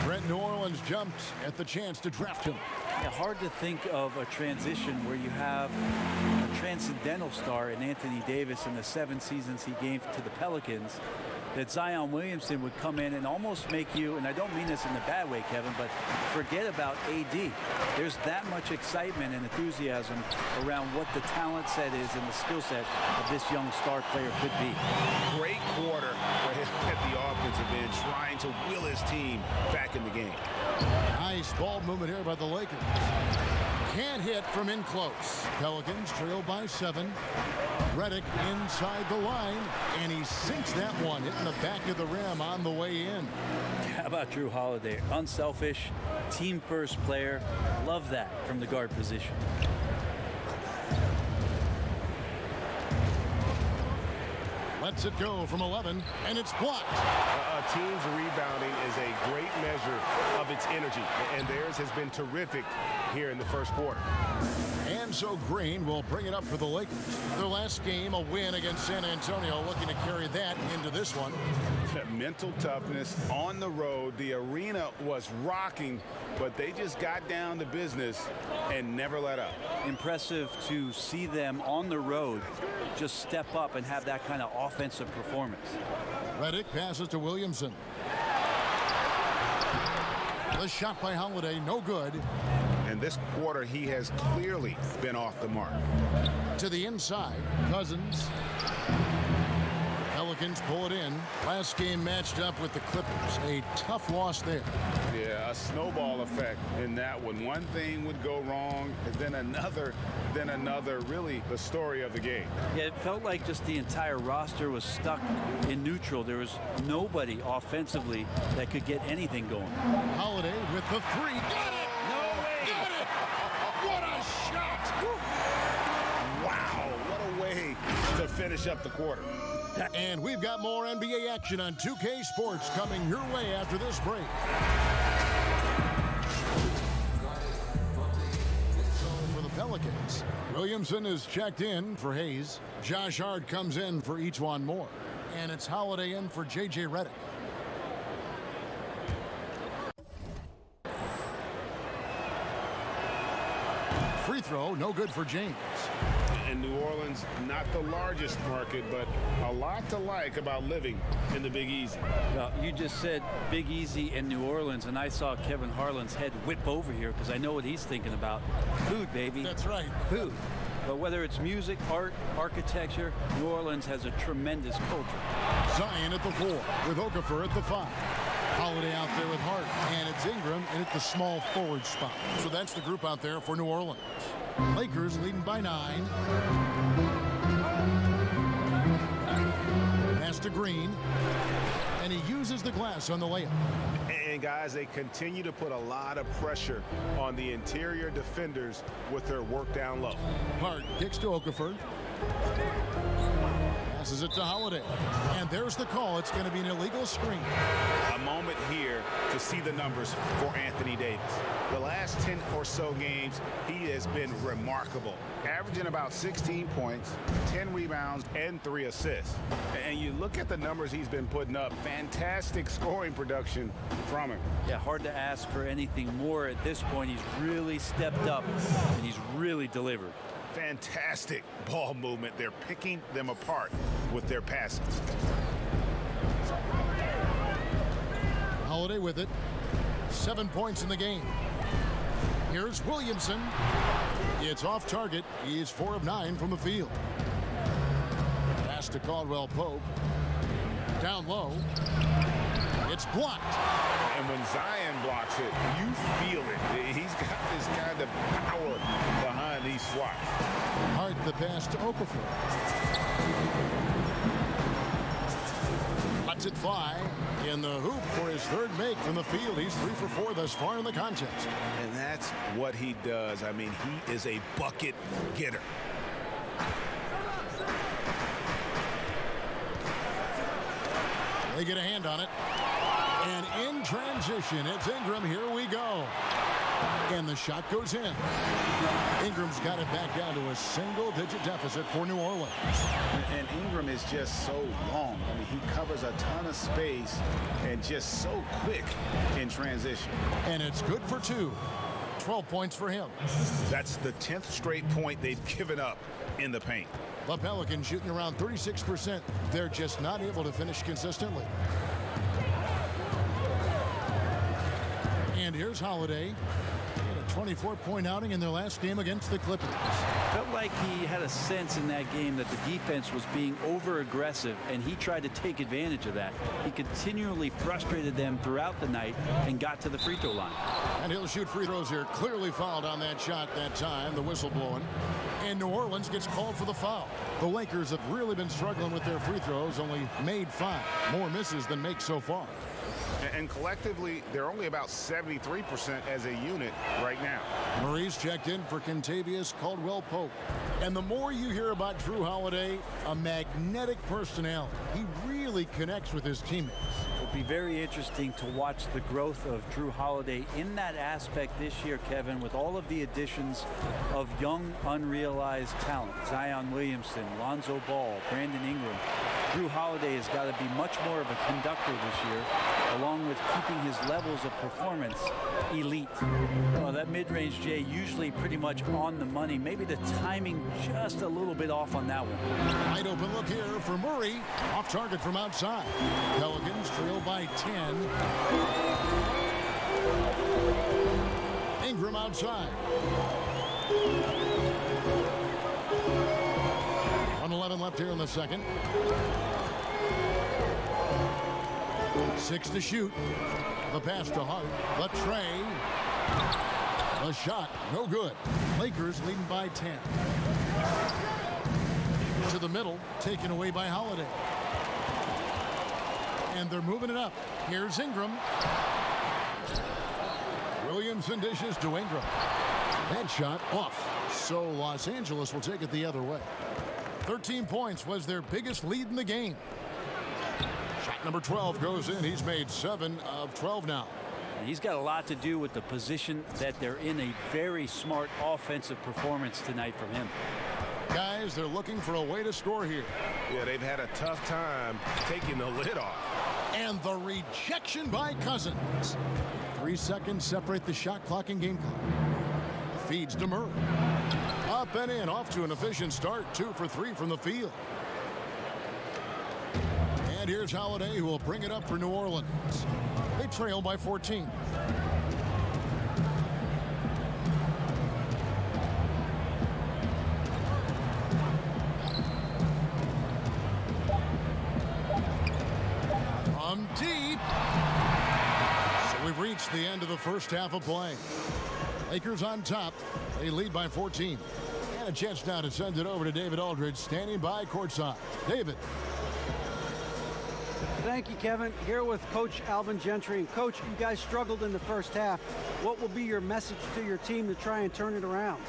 Brett New Orleans jumped at the chance to draft him. Yeah, hard to think of a transition where you have a transcendental star in Anthony Davis in the 7 seasons he gave to the Pelicans, that Zion Williamson would come in and almost make you, and I don't mean this in a bad way, Kevin, but forget about AD. There's that much excitement and enthusiasm around what the talent set is and the skill set of this young star player could be. Great quarter for him at the offensive end, trying to will his team back in the game. Nice ball movement here by the Lakers. Can't hit from in close. Pelicans trail by 7. Redick inside the line, and he sinks that one, hitting the back of the rim on the way in. How about Drew Holiday? Unselfish, team-first player. Love that from the guard position. Lets it go from 11, and it's blocked. A team's rebounding is a great measure of its energy, and theirs has been terrific here in the first quarter. And so Green will bring it up for the Lakers. Their last game, a win against San Antonio, looking to carry that into this one. Mental toughness on the road. The arena was rocking, but they just got down to business and never let up. Impressive to see them on the road just step up and have that kind of offensive performance. Redick passes to Williamson. The shot by Holiday, no good. And this quarter, he has clearly been off the mark. To the inside, Cousins. Pelicans pull it in. Last game matched up with the Clippers. A tough loss there. Yeah, a snowball effect in that one. One thing would go wrong, and then another, really the story of the game. Yeah, it felt like just the entire roster was stuck in neutral. There was nobody offensively that could get anything going. Holiday with the three. Got it! No way! Got it! What a shot! Wow, what a way to finish up the quarter. And we've got more NBA action on 2K Sports coming your way after this break. For the Pelicans, Williamson is checked in for Hayes. Josh Hart comes in for E'Twaun Moore. And it's Holiday in for J.J. Redick. Free throw, no good for James. And New Orleans, not the largest market, but a lot to like about living in the Big Easy. Well, you just said Big Easy in New Orleans, and I saw Kevin Harlan's head whip over here because I know what he's thinking about. Food, baby. That's right. Food. But whether it's music, art, architecture, New Orleans has a tremendous culture. Zion at the 4 with Okafor at the 5. Holiday out there with Hart, and it's Ingram in at the small forward spot. So that's the group out there for New Orleans. Lakers leading by 9. Pass to Green, and he uses the glass on the layup. And guys, they continue to put a lot of pressure on the interior defenders with their work down low. Hart kicks to Okafor. Passes it to Holiday. And there's the call. It's going to be an illegal screen. A moment here to see the numbers for Anthony Davis. The last 10 or so games, he has been remarkable. Averaging about 16 points, 10 rebounds, and 3 assists. And you look at the numbers he's been putting up. Fantastic scoring production from him. Yeah, hard to ask for anything more at this point. He's really stepped up, and he's really delivered. Fantastic ball movement. They're picking them apart with their passes. Holiday with it. 7 points in the game. Here's Williamson. It's off target. He is 4 of 9 from the field. Pass to Caldwell Pope. Down low. It's blocked. And when Zion blocks it, you feel it. He's got this kind of power behind these swats. Hart the pass to Okafor. Lets it fly in the hoop for his third make from the field. He's 3 for 4 thus far in the contest. And that's what he does. I mean, he is a bucket getter. They get a hand on it. And in transition, it's Ingram. Here we go. And the shot goes in. Ingram's got it back down to a single-digit deficit for New Orleans. And Ingram is just so long. I mean, he covers a ton of space and just so quick in transition. And it's good for 2. 12 points for him. That's the 10th straight point they've given up in the paint. The Pelicans shooting around 36%. They're just not able to finish consistently. And here's Holiday. A 24-point outing in their last game against the Clippers. Felt like he had a sense in that game that the defense was being over-aggressive, and he tried to take advantage of that. He continually frustrated them throughout the night and got to the free throw line. And he'll shoot free throws here. Clearly fouled on that shot that time. The whistle blowing. And New Orleans gets called for the foul. The Lakers have really been struggling with their free throws, only made 5. More misses than makes so far. And collectively, they're only about 73% as a unit right now. Murray's checked in for Kentavious Caldwell-Pope. And the more you hear about Drew Holiday, a magnetic personality. He really connects with his teammates. It'll be very interesting to watch the growth of Drew Holiday in that aspect this year, Kevin, with all of the additions of young, unrealized talent. Zion Williamson, Lonzo Ball, Brandon Ingram. Drew Holiday has got to be much more of a conductor this year, along with keeping his levels of performance elite. Well, that mid-range, Jay, usually pretty much on the money. Maybe the timing just a little bit off on that one. Wide open look here for Murray. Off target from outside. Pelicans trail by 10. outside. 1:11 left here in the second. 6 to shoot. The pass to Hart. The tray. The shot. No good. Lakers leading by 10. To the middle. Taken away by Holiday. And they're moving it up. Here's Ingram. Williamson dishes to Ingram. That shot off. So Los Angeles will take it the other way. 13 points was their biggest lead in the game. Shot number 12 goes in. He's made 7 of 12 now. He's got a lot to do with the position that they're in. A very smart offensive performance tonight from him. Guys, they're looking for a way to score here. Yeah, they've had a tough time taking the lid off. And the rejection by Cousins. 3 seconds separate the shot clock and game clock. Feeds to Murray. Up and in, off to an efficient start. 2 for 3 from the field. And here's Holiday, who will bring it up for New Orleans. They trail by 14. From deep. So we've reached the end of the first half of play. Lakers on top. They lead by 14. And a chance now to send it over to David Aldridge, standing by courtside. David. Thank you, Kevin. Here with Coach Alvin Gentry. And Coach, you guys struggled in the first half. What will be your message to your team to try and turn it around?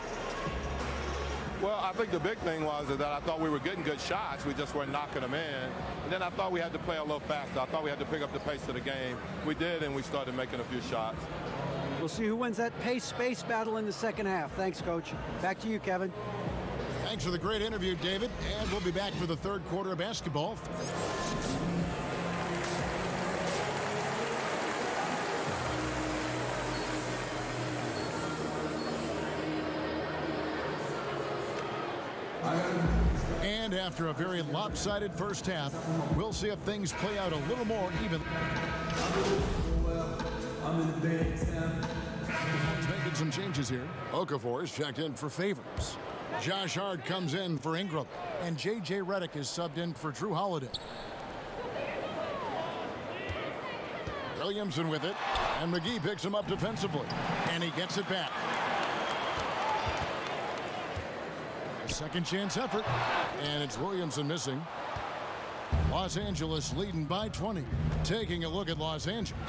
Well, I think the big thing was that I thought we were getting good shots. We just weren't knocking them in. And then I thought we had to play a little faster. I thought we had to pick up the pace of the game. We did, and we started making a few shots. We'll see who wins that pace-space battle in the second half. Thanks, Coach. Back to you, Kevin. Thanks for the great interview, David. And we'll be back for the third quarter of basketball. And after a very lopsided first half, we'll see if things play out a little more evenly. Making some changes here. Okafor is checked in for Favors. Josh Hart comes in for Ingram. And J.J. Redick is subbed in for Drew Holiday. Williamson with it. And McGee picks him up defensively. And he gets it back. Second chance effort, and it's Williamson missing. Los Angeles leading by 20. Taking a look at Los Angeles.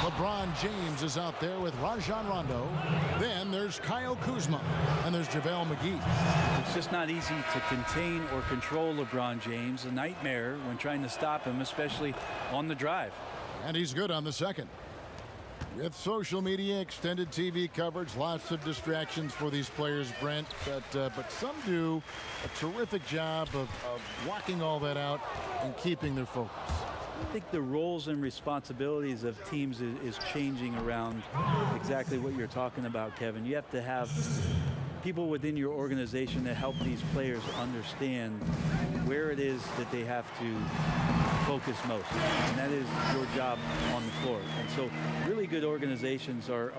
LeBron James is out there with Rajon Rondo. Then there's Kyle Kuzma, and there's JaVale McGee. It's just not easy to contain or control LeBron James. A nightmare when trying to stop him, especially on the drive. And he's good on the second. With social media, extended TV coverage, lots of distractions for these players, Brent. But some do a terrific job of blocking all that out and keeping their focus. I think the roles and responsibilities of teams is changing around exactly what you're talking about, Kevin. You have to have people within your organization that help these players understand where it is that they have to focus most, and that is your job on the floor. And so really good organizations are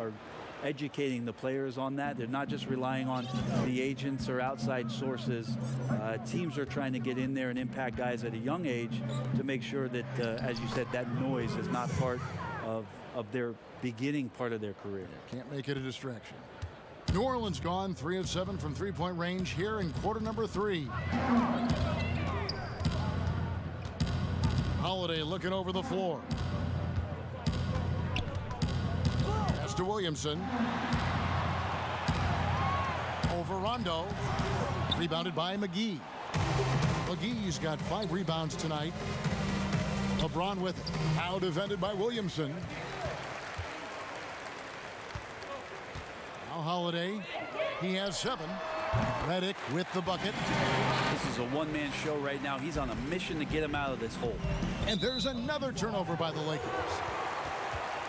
educating the players on that. They're not just relying on the agents or outside sources. Teams are trying to get in there and impact guys at a young age to make sure that, as you said, that noise is not part of their beginning part of their career. Can't make it a distraction. New Orleans gone 3 of 7 from three-point range here in quarter number 3. Holiday looking over the floor. Pass to Williamson. Over Rondo. Rebounded by McGee. McGee's got 5 rebounds tonight. LeBron with it. Now defended by Williamson. Now Holiday. He has 7. Redick with the bucket. This is a one-man show right now. He's on a mission to get him out of this hole. And there's another turnover by the Lakers.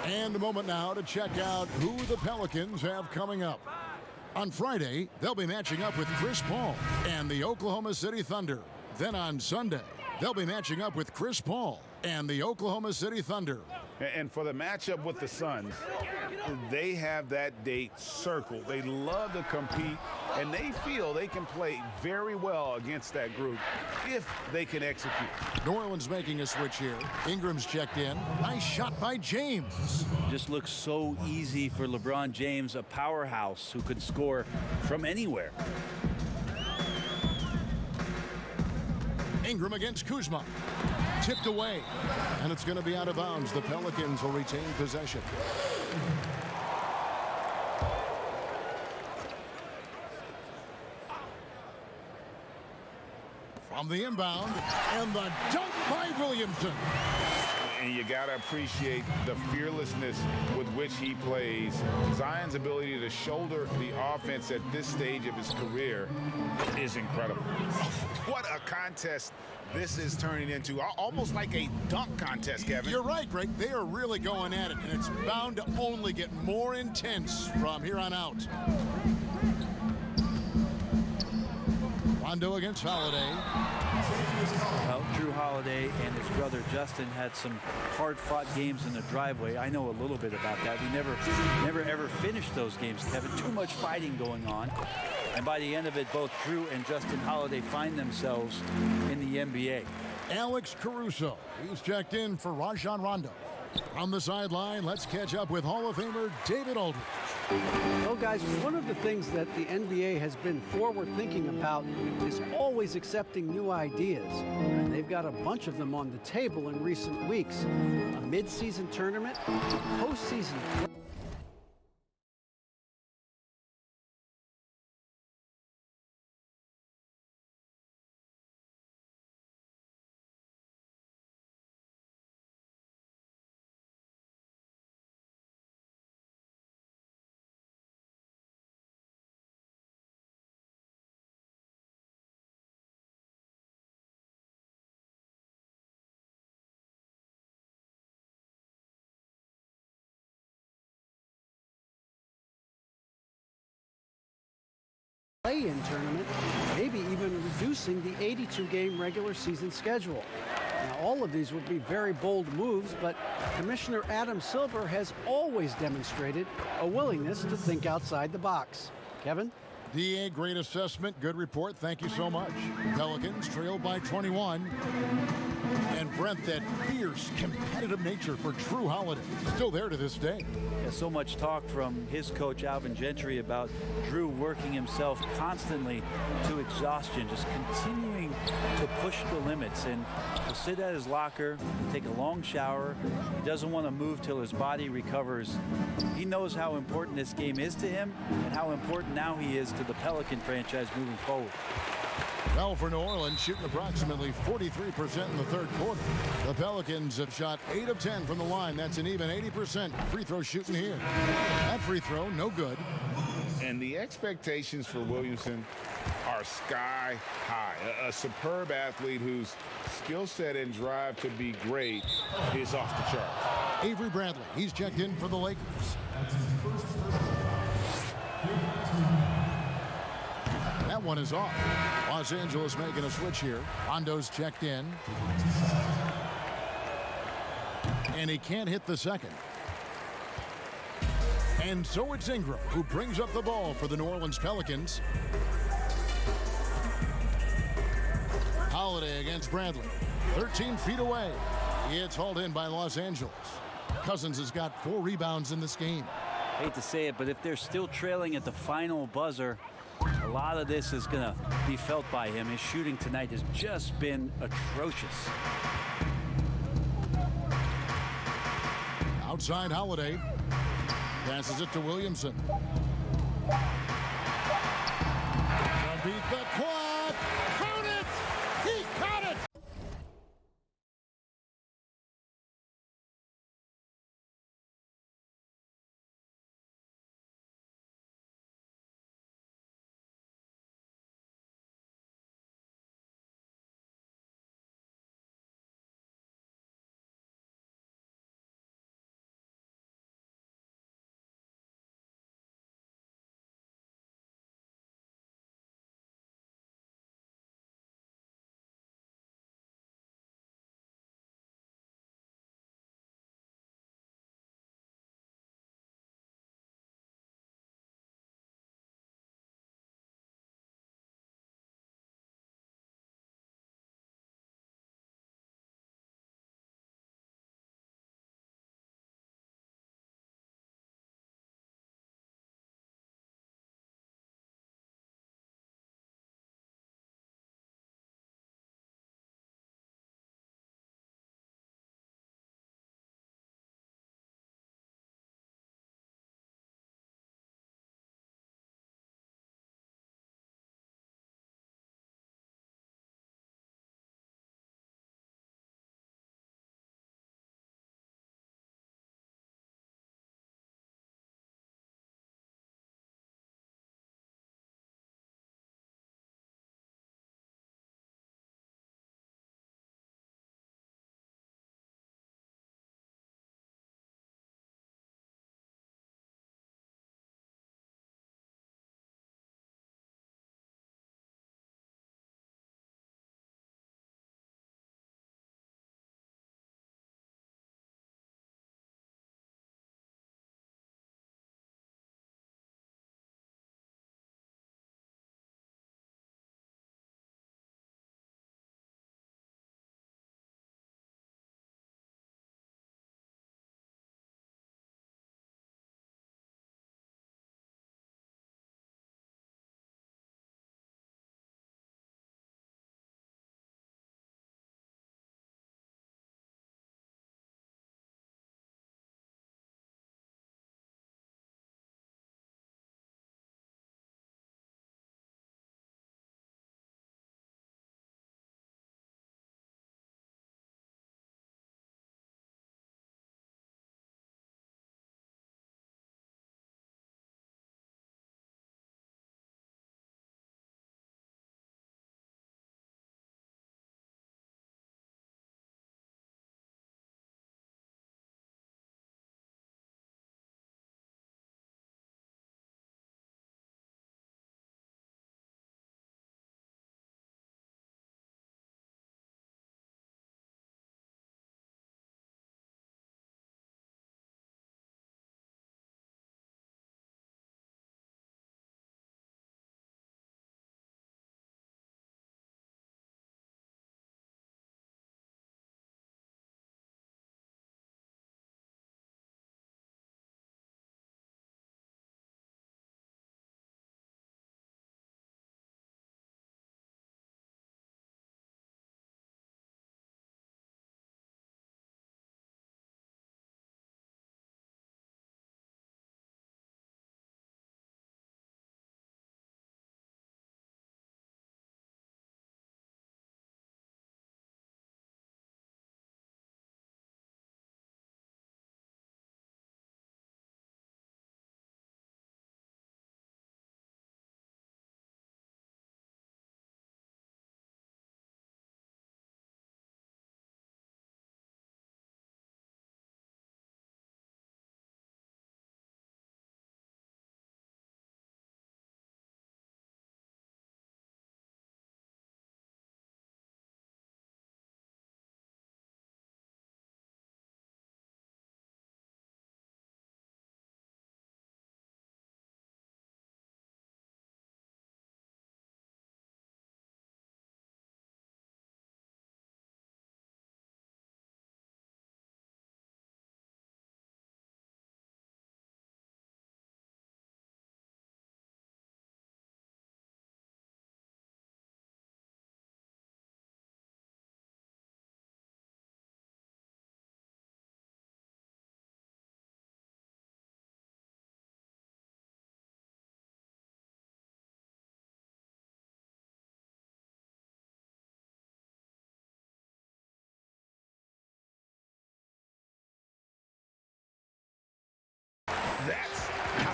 And a moment now to check out who the Pelicans have coming up. On Friday, they'll be matching up with Chris Paul and the Oklahoma City Thunder. Then on Sunday, they'll be matching up with Chris Paul and the Oklahoma City Thunder. And for the matchup with the Suns, they have that date circled. They love to compete, and they feel they can play very well against that group if they can execute. New Orleans making a switch here. Ingram's checked in. Nice shot by James. Just looks so easy for LeBron James, a powerhouse who could score from anywhere. Ingram against Kuzma. Tipped away. And it's going to be out of bounds. The Pelicans will retain possession. From the inbound, and the dunk by Williamson. And you got to appreciate the fearlessness with which he plays. Zion's ability to shoulder the offense at this stage of his career is incredible. What a contest this is turning into. Almost like a dunk contest, Kevin. You're right, Greg. They are really going at it, and it's bound to only get more intense from here on out. Rondo against Holiday. Well, Drew Holiday and his brother Justin had some hard-fought games in the driveway. I know a little bit about that. We never ever finished those games, Kevin. Too much fighting going on. And by the end of it, both Drew and Justin Holiday find themselves in the NBA. Alex Caruso. He's checked in for Rajon Rondo. On the sideline, let's catch up with Hall of Famer David Aldridge. Well, guys, one of the things that the NBA has been forward-thinking about is always accepting new ideas. And they've got a bunch of them on the table in recent weeks. A mid-season tournament, postseason play. Play-in tournament, maybe even reducing the 82-game regular season schedule. Now, all of these would be very bold moves, but Commissioner Adam Silver has always demonstrated a willingness to think outside the box. Kevin? DA, great assessment, good report. Thank you so much. Pelicans trail by 21. And Brent, that fierce, competitive nature for Drew Holiday, still there to this day. Yeah, so much talk from his coach, Alvin Gentry, about Drew working himself constantly to exhaustion, just continuing to push the limits. And he'll sit at his locker, take a long shower. He doesn't want to move till his body recovers. He knows how important this game is to him and how important now he is to the Pelican franchise moving forward. Well, for New Orleans, shooting approximately 43% in the third quarter. The Pelicans have shot 8 of 10 from the line. That's an even 80% free throw shooting here. That free throw, no good. And the expectations for Williamson are sky high. A superb athlete whose skill set and drive to be great is off the charts. Avery Bradley, he's checked in for the Lakers. That one is off. Los Angeles making a switch here. Rondo's checked in. And he can't hit the second. And so it's Ingram who brings up the ball for the New Orleans Pelicans. Holiday against Bradley. 13 feet away. It's hauled in by Los Angeles. Cousins has got 4 rebounds in this game. Hate to say it, but if they're still trailing at the final buzzer, a lot of this is going to be felt by him. His shooting tonight has just been atrocious. Outside Holiday. Passes it to Williamson. Beat the quad. Count it! He caught it!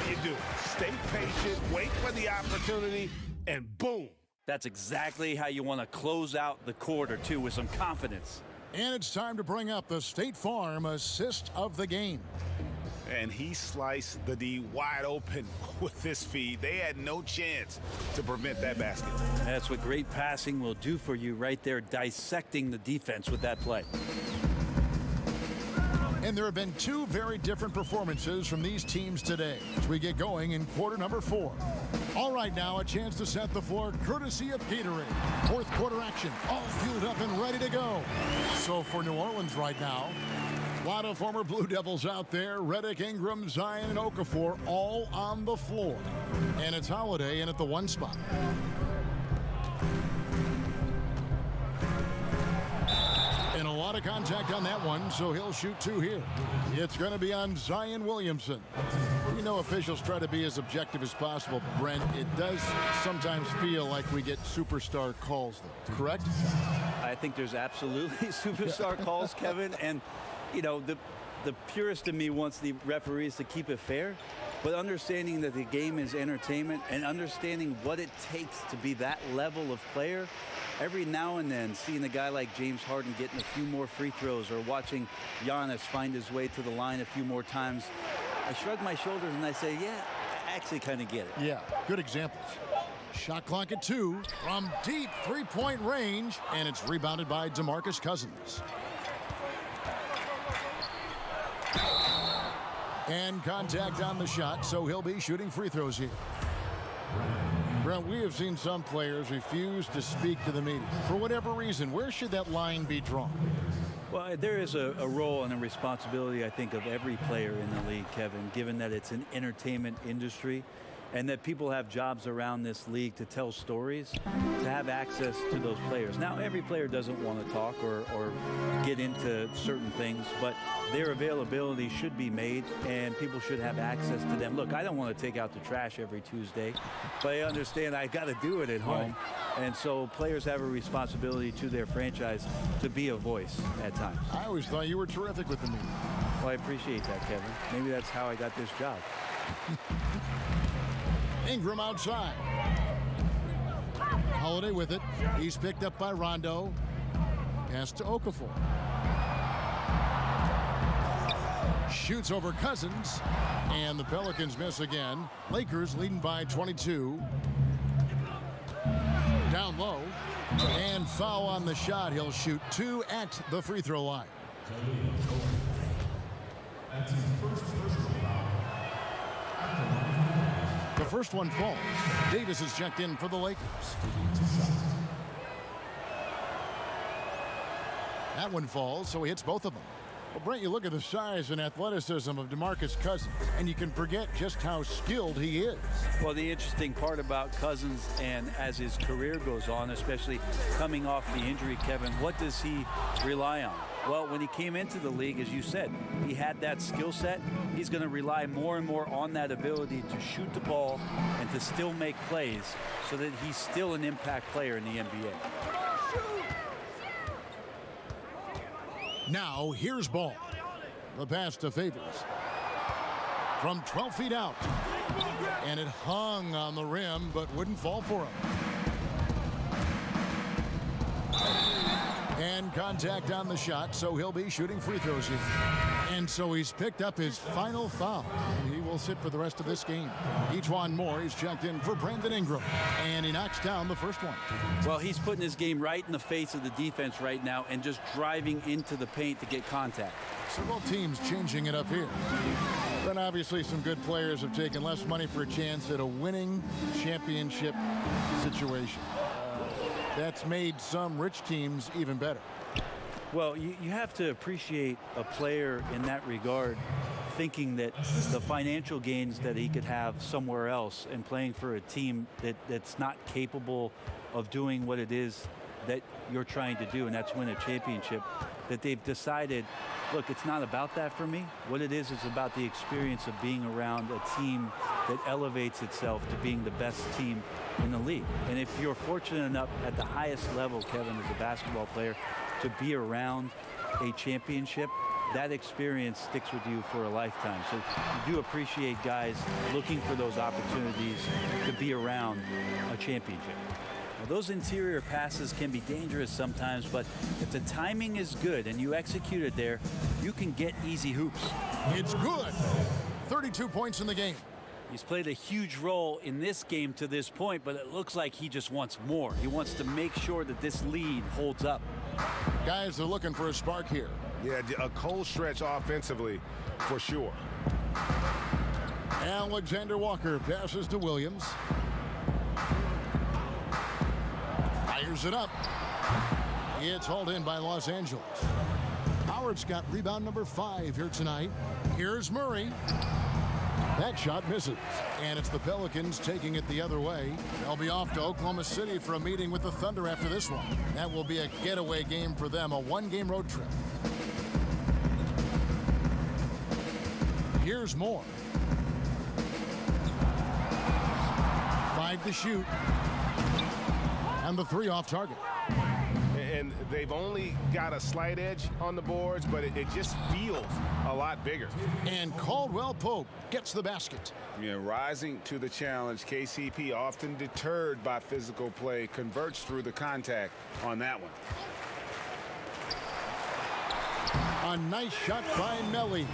you do. Stay patient, wait for the opportunity, and boom. That's exactly how you want to close out the quarter, too, with some confidence. And it's time to bring up the State Farm assist of the game. And he sliced the D wide open with this feed. They had no chance to prevent that basket. That's what great passing will do for you right there, dissecting the defense with that play. And there have been two very different performances from these teams today as we get going in quarter number 4. All right, now a chance to set the floor courtesy of Gatorade. Fourth quarter action, all fueled up and ready to go. So for New Orleans right now, a lot of former Blue Devils out there. Redick, Ingram, Zion, and Okafor all on the floor. And it's Holiday in at the 1 spot. And a lot of contact on that one, so he'll shoot 2 here. It's going to be on Zion Williamson. You know, officials try to be as objective as possible, Brent. It does sometimes feel like we get superstar calls, though, correct? I think there's absolutely superstar calls, Kevin. And, you know, the purist in me wants the referees to keep it fair, but understanding that the game is entertainment and understanding what it takes to be that level of player, every now and then seeing a guy like James Harden getting a few more free throws or watching Giannis find his way to the line a few more times, I shrug my shoulders and I say, yeah, I actually kind of get it. Yeah, good examples. Shot clock at 2 from deep three-point range, and it's rebounded by DeMarcus Cousins. And contact on the shot, so he'll be shooting free throws here. Brent, we have seen some players refuse to speak to the media. For whatever reason, where should that line be drawn? Well, there is a role and a responsibility, I think, of every player in the league, Kevin, given that it's an entertainment industry and that people have jobs around this league to tell stories, to have access to those players. Now, every player doesn't want to talk or get into certain things, but their availability should be made and people should have access to them. Look, I don't want to take out the trash every Tuesday, but I understand I got to do it at home. Right. And so players have a responsibility to their franchise to be a voice at times. I always thought you were terrific with the media. Well, I appreciate that, Kevin. Maybe that's how I got this job. Ingram outside. Holiday with it. He's picked up by Rondo. Pass to Okafor. Shoots over Cousins. And the Pelicans miss again. Lakers leading by 22. Down low. And foul on the shot. He'll shoot 2 at the free throw line. The first one falls. Davis is checked in for the Lakers. That one falls, so he hits both of them. Well, Brent, you look at the size and athleticism of DeMarcus Cousins, and you can forget just how skilled he is. Well, the interesting part about Cousins, and as his career goes on, especially coming off the injury, Kevin, what does he rely on? Well, when he came into the league, as you said, he had that skill set. He's going to rely more and more on that ability to shoot the ball and to still make plays so that he's still an impact player in the NBA. Now, here's ball. The pass to Favors. From 12 feet out. And it hung on the rim, but wouldn't fall for him. And contact on the shot, so he'll be shooting free throws here. And so he's picked up his final foul. He will sit for the rest of this game. Ejuan Moore is checked in for Brandon Ingram. And he knocks down the first one. Well, he's putting his game right in the face of the defense right now and just driving into the paint to get contact. So both teams changing it up here. Then obviously some good players have taken less money for a chance at a winning championship situation. That's made some rich teams even better. Well, you have to appreciate a player in that regard, thinking that the financial gains that he could have somewhere else and playing for a team that's not capable of doing what it is that you're trying to do, and that's win a championship, that they've decided, look, it's not about that for me. What it is about the experience of being around a team that elevates itself to being the best team in the league. And if you're fortunate enough at the highest level, Kevin, as a basketball player, to be around a championship, that experience sticks with you for a lifetime. So you do appreciate guys looking for those opportunities to be around a championship. Now, those interior passes can be dangerous sometimes, but if the timing is good and you execute it there, you can get easy hoops. It's good. 32 points in the game. He's played a huge role in this game to this point, but it looks like he just wants more. He wants to make sure that this lead holds up. Guys are looking for a spark here. Yeah, a cold stretch offensively, for sure. Alexander Walker passes to Williams. Fires it up. It's hauled in by Los Angeles. Howard's got rebound number 5 here tonight. Here's Murray. That shot misses. And it's the Pelicans taking it the other way. They'll be off to Oklahoma City for a meeting with the Thunder after this one. That will be a getaway game for them, a 1-game road trip. Here's Moore. 5 to shoot. And the 3 off target. And they've only got a slight edge on the boards, but it just feels a lot bigger. And Caldwell Pope gets the basket. Yeah, rising to the challenge. KCP, often deterred by physical play, converts through the contact on that one. A nice shot by Melly.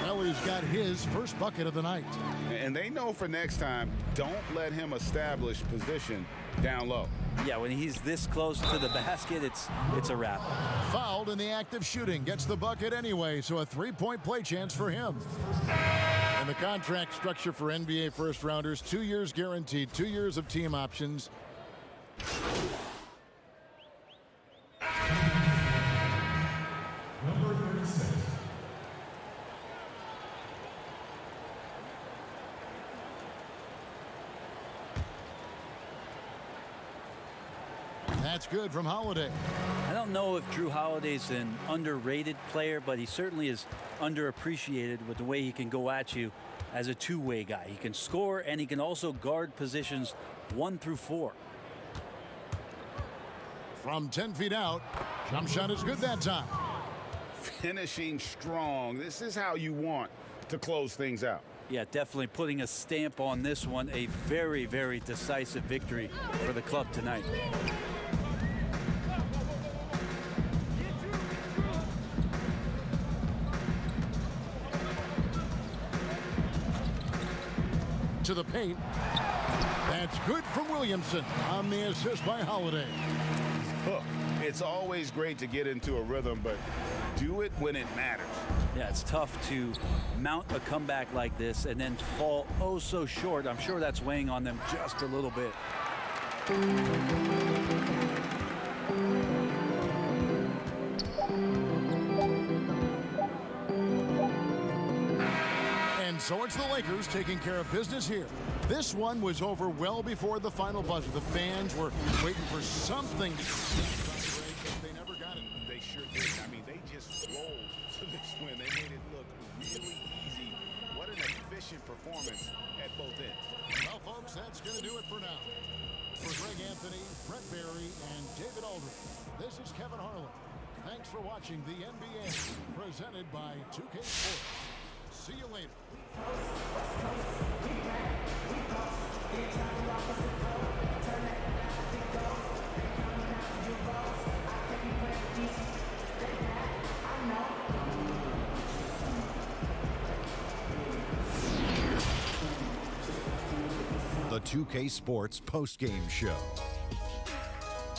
Melly's got his first bucket of the night. And they know for next time, don't let him establish position down low. Yeah, when he's this close to the basket, it's a wrap. Fouled in the act of shooting, gets the bucket anyway, so a 3-point play chance for him. And the contract structure for NBA first-rounders, 2 years guaranteed, 2 years of team options. Number 36. That's good from Holiday. I don't know if Drew Holiday's an underrated player, but he certainly is underappreciated with the way he can go at you as a two-way guy. He can score, and he can also guard positions 1 through 4. From 10 feet out, jump shot is good that time. Finishing strong. This is how you want to close things out. Yeah, definitely putting a stamp on this one. A very, very decisive victory for the club tonight. To the paint. That's good from Williamson on the assist by Holiday. Look, it's always great to get into a rhythm, but do it when it matters. Yeah, it's tough to mount a comeback like this and then fall oh so short. I'm sure that's weighing on them just a little bit. And so it's the Lakers taking care of business here. This one was over well before the final buzzer. The fans were waiting for something. They never got it. They sure did. I mean, they just rolled to this win. They made it look really easy. What an efficient performance at both ends. Well, folks, that's going to do it for now. For Greg Anthony, Brett Barry, and David Aldridge, this is Kevin Harlan. Thanks for watching the NBA, presented by 2K Sports. See you later. The 2K Sports postgame show.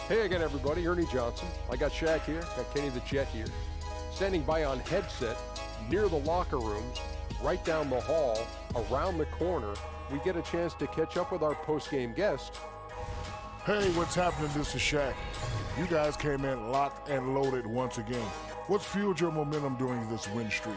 Hey again, everybody. Ernie Johnson. I got Shaq here. Got Kenny the Jet here. Standing by on headset near the locker rooms, right down the hall, around the corner. We get a chance to catch up with our post-game guest. Hey, what's happening? This is Shaq. You guys came in locked and loaded once again. What's fueled your momentum during this win streak?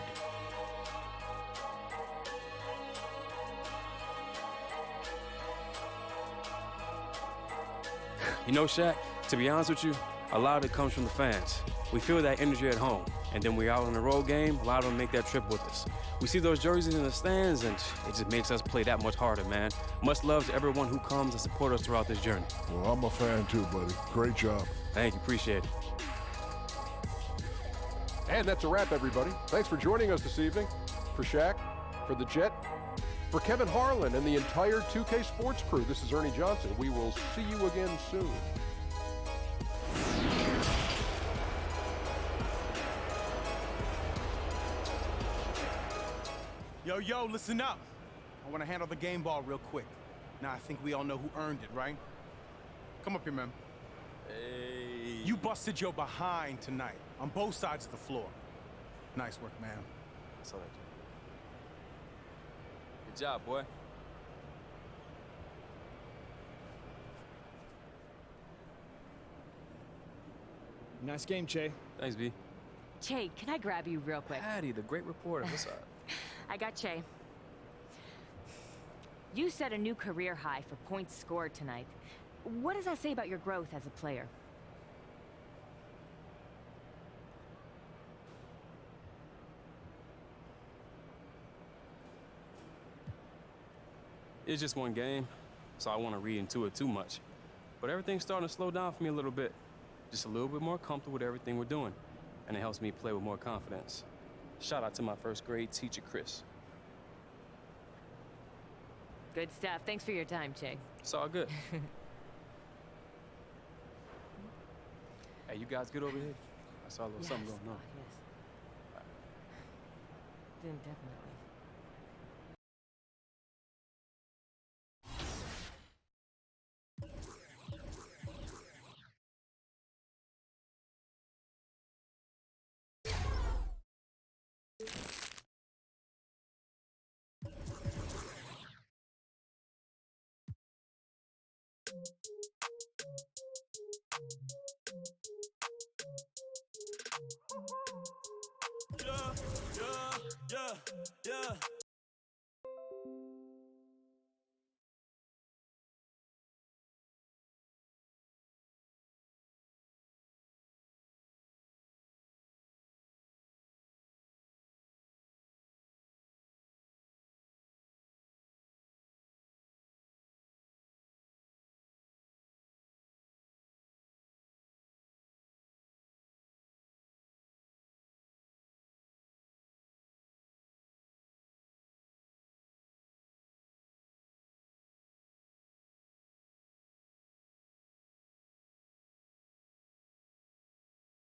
You know, Shaq, to be honest with you, a lot of it comes from the fans. We feel that energy at home, and then we're out on the road game, a lot of them make that trip with us. We see those jerseys in the stands, and it just makes us play that much harder, man. Much love to everyone who comes and support us throughout this journey. Well, I'm a fan too, buddy. Great job. Thank you, appreciate it. And that's a wrap, everybody. Thanks for joining us this evening. For Shaq, for the Jet, for Kevin Harlan and the entire 2K Sports crew, this is Ernie Johnson. We will see you again soon. Yo, listen up. I want to handle the game ball real quick. Now, I think we all know who earned it, right? Come up here, man. Hey. You busted your behind tonight on both sides of the floor. Nice work, man. That's all I do. Good job, boy. Nice game, Che. Thanks, B. Che, can I grab you real quick? Patty, the great reporter. What's up? I got Che. You set a new career high for points scored tonight. What does that say about your growth as a player? It's just one game, so I want to read into it too much. But everything's starting to slow down for me a little bit. Just a little bit more comfortable with everything we're doing. And it helps me play with more confidence. Shout out to my first grade teacher, Chris. Good stuff. Thanks for your time, Che. It's all good. Hey, you guys good over here? I saw a little something going on. Yes. Then definitely. Yeah.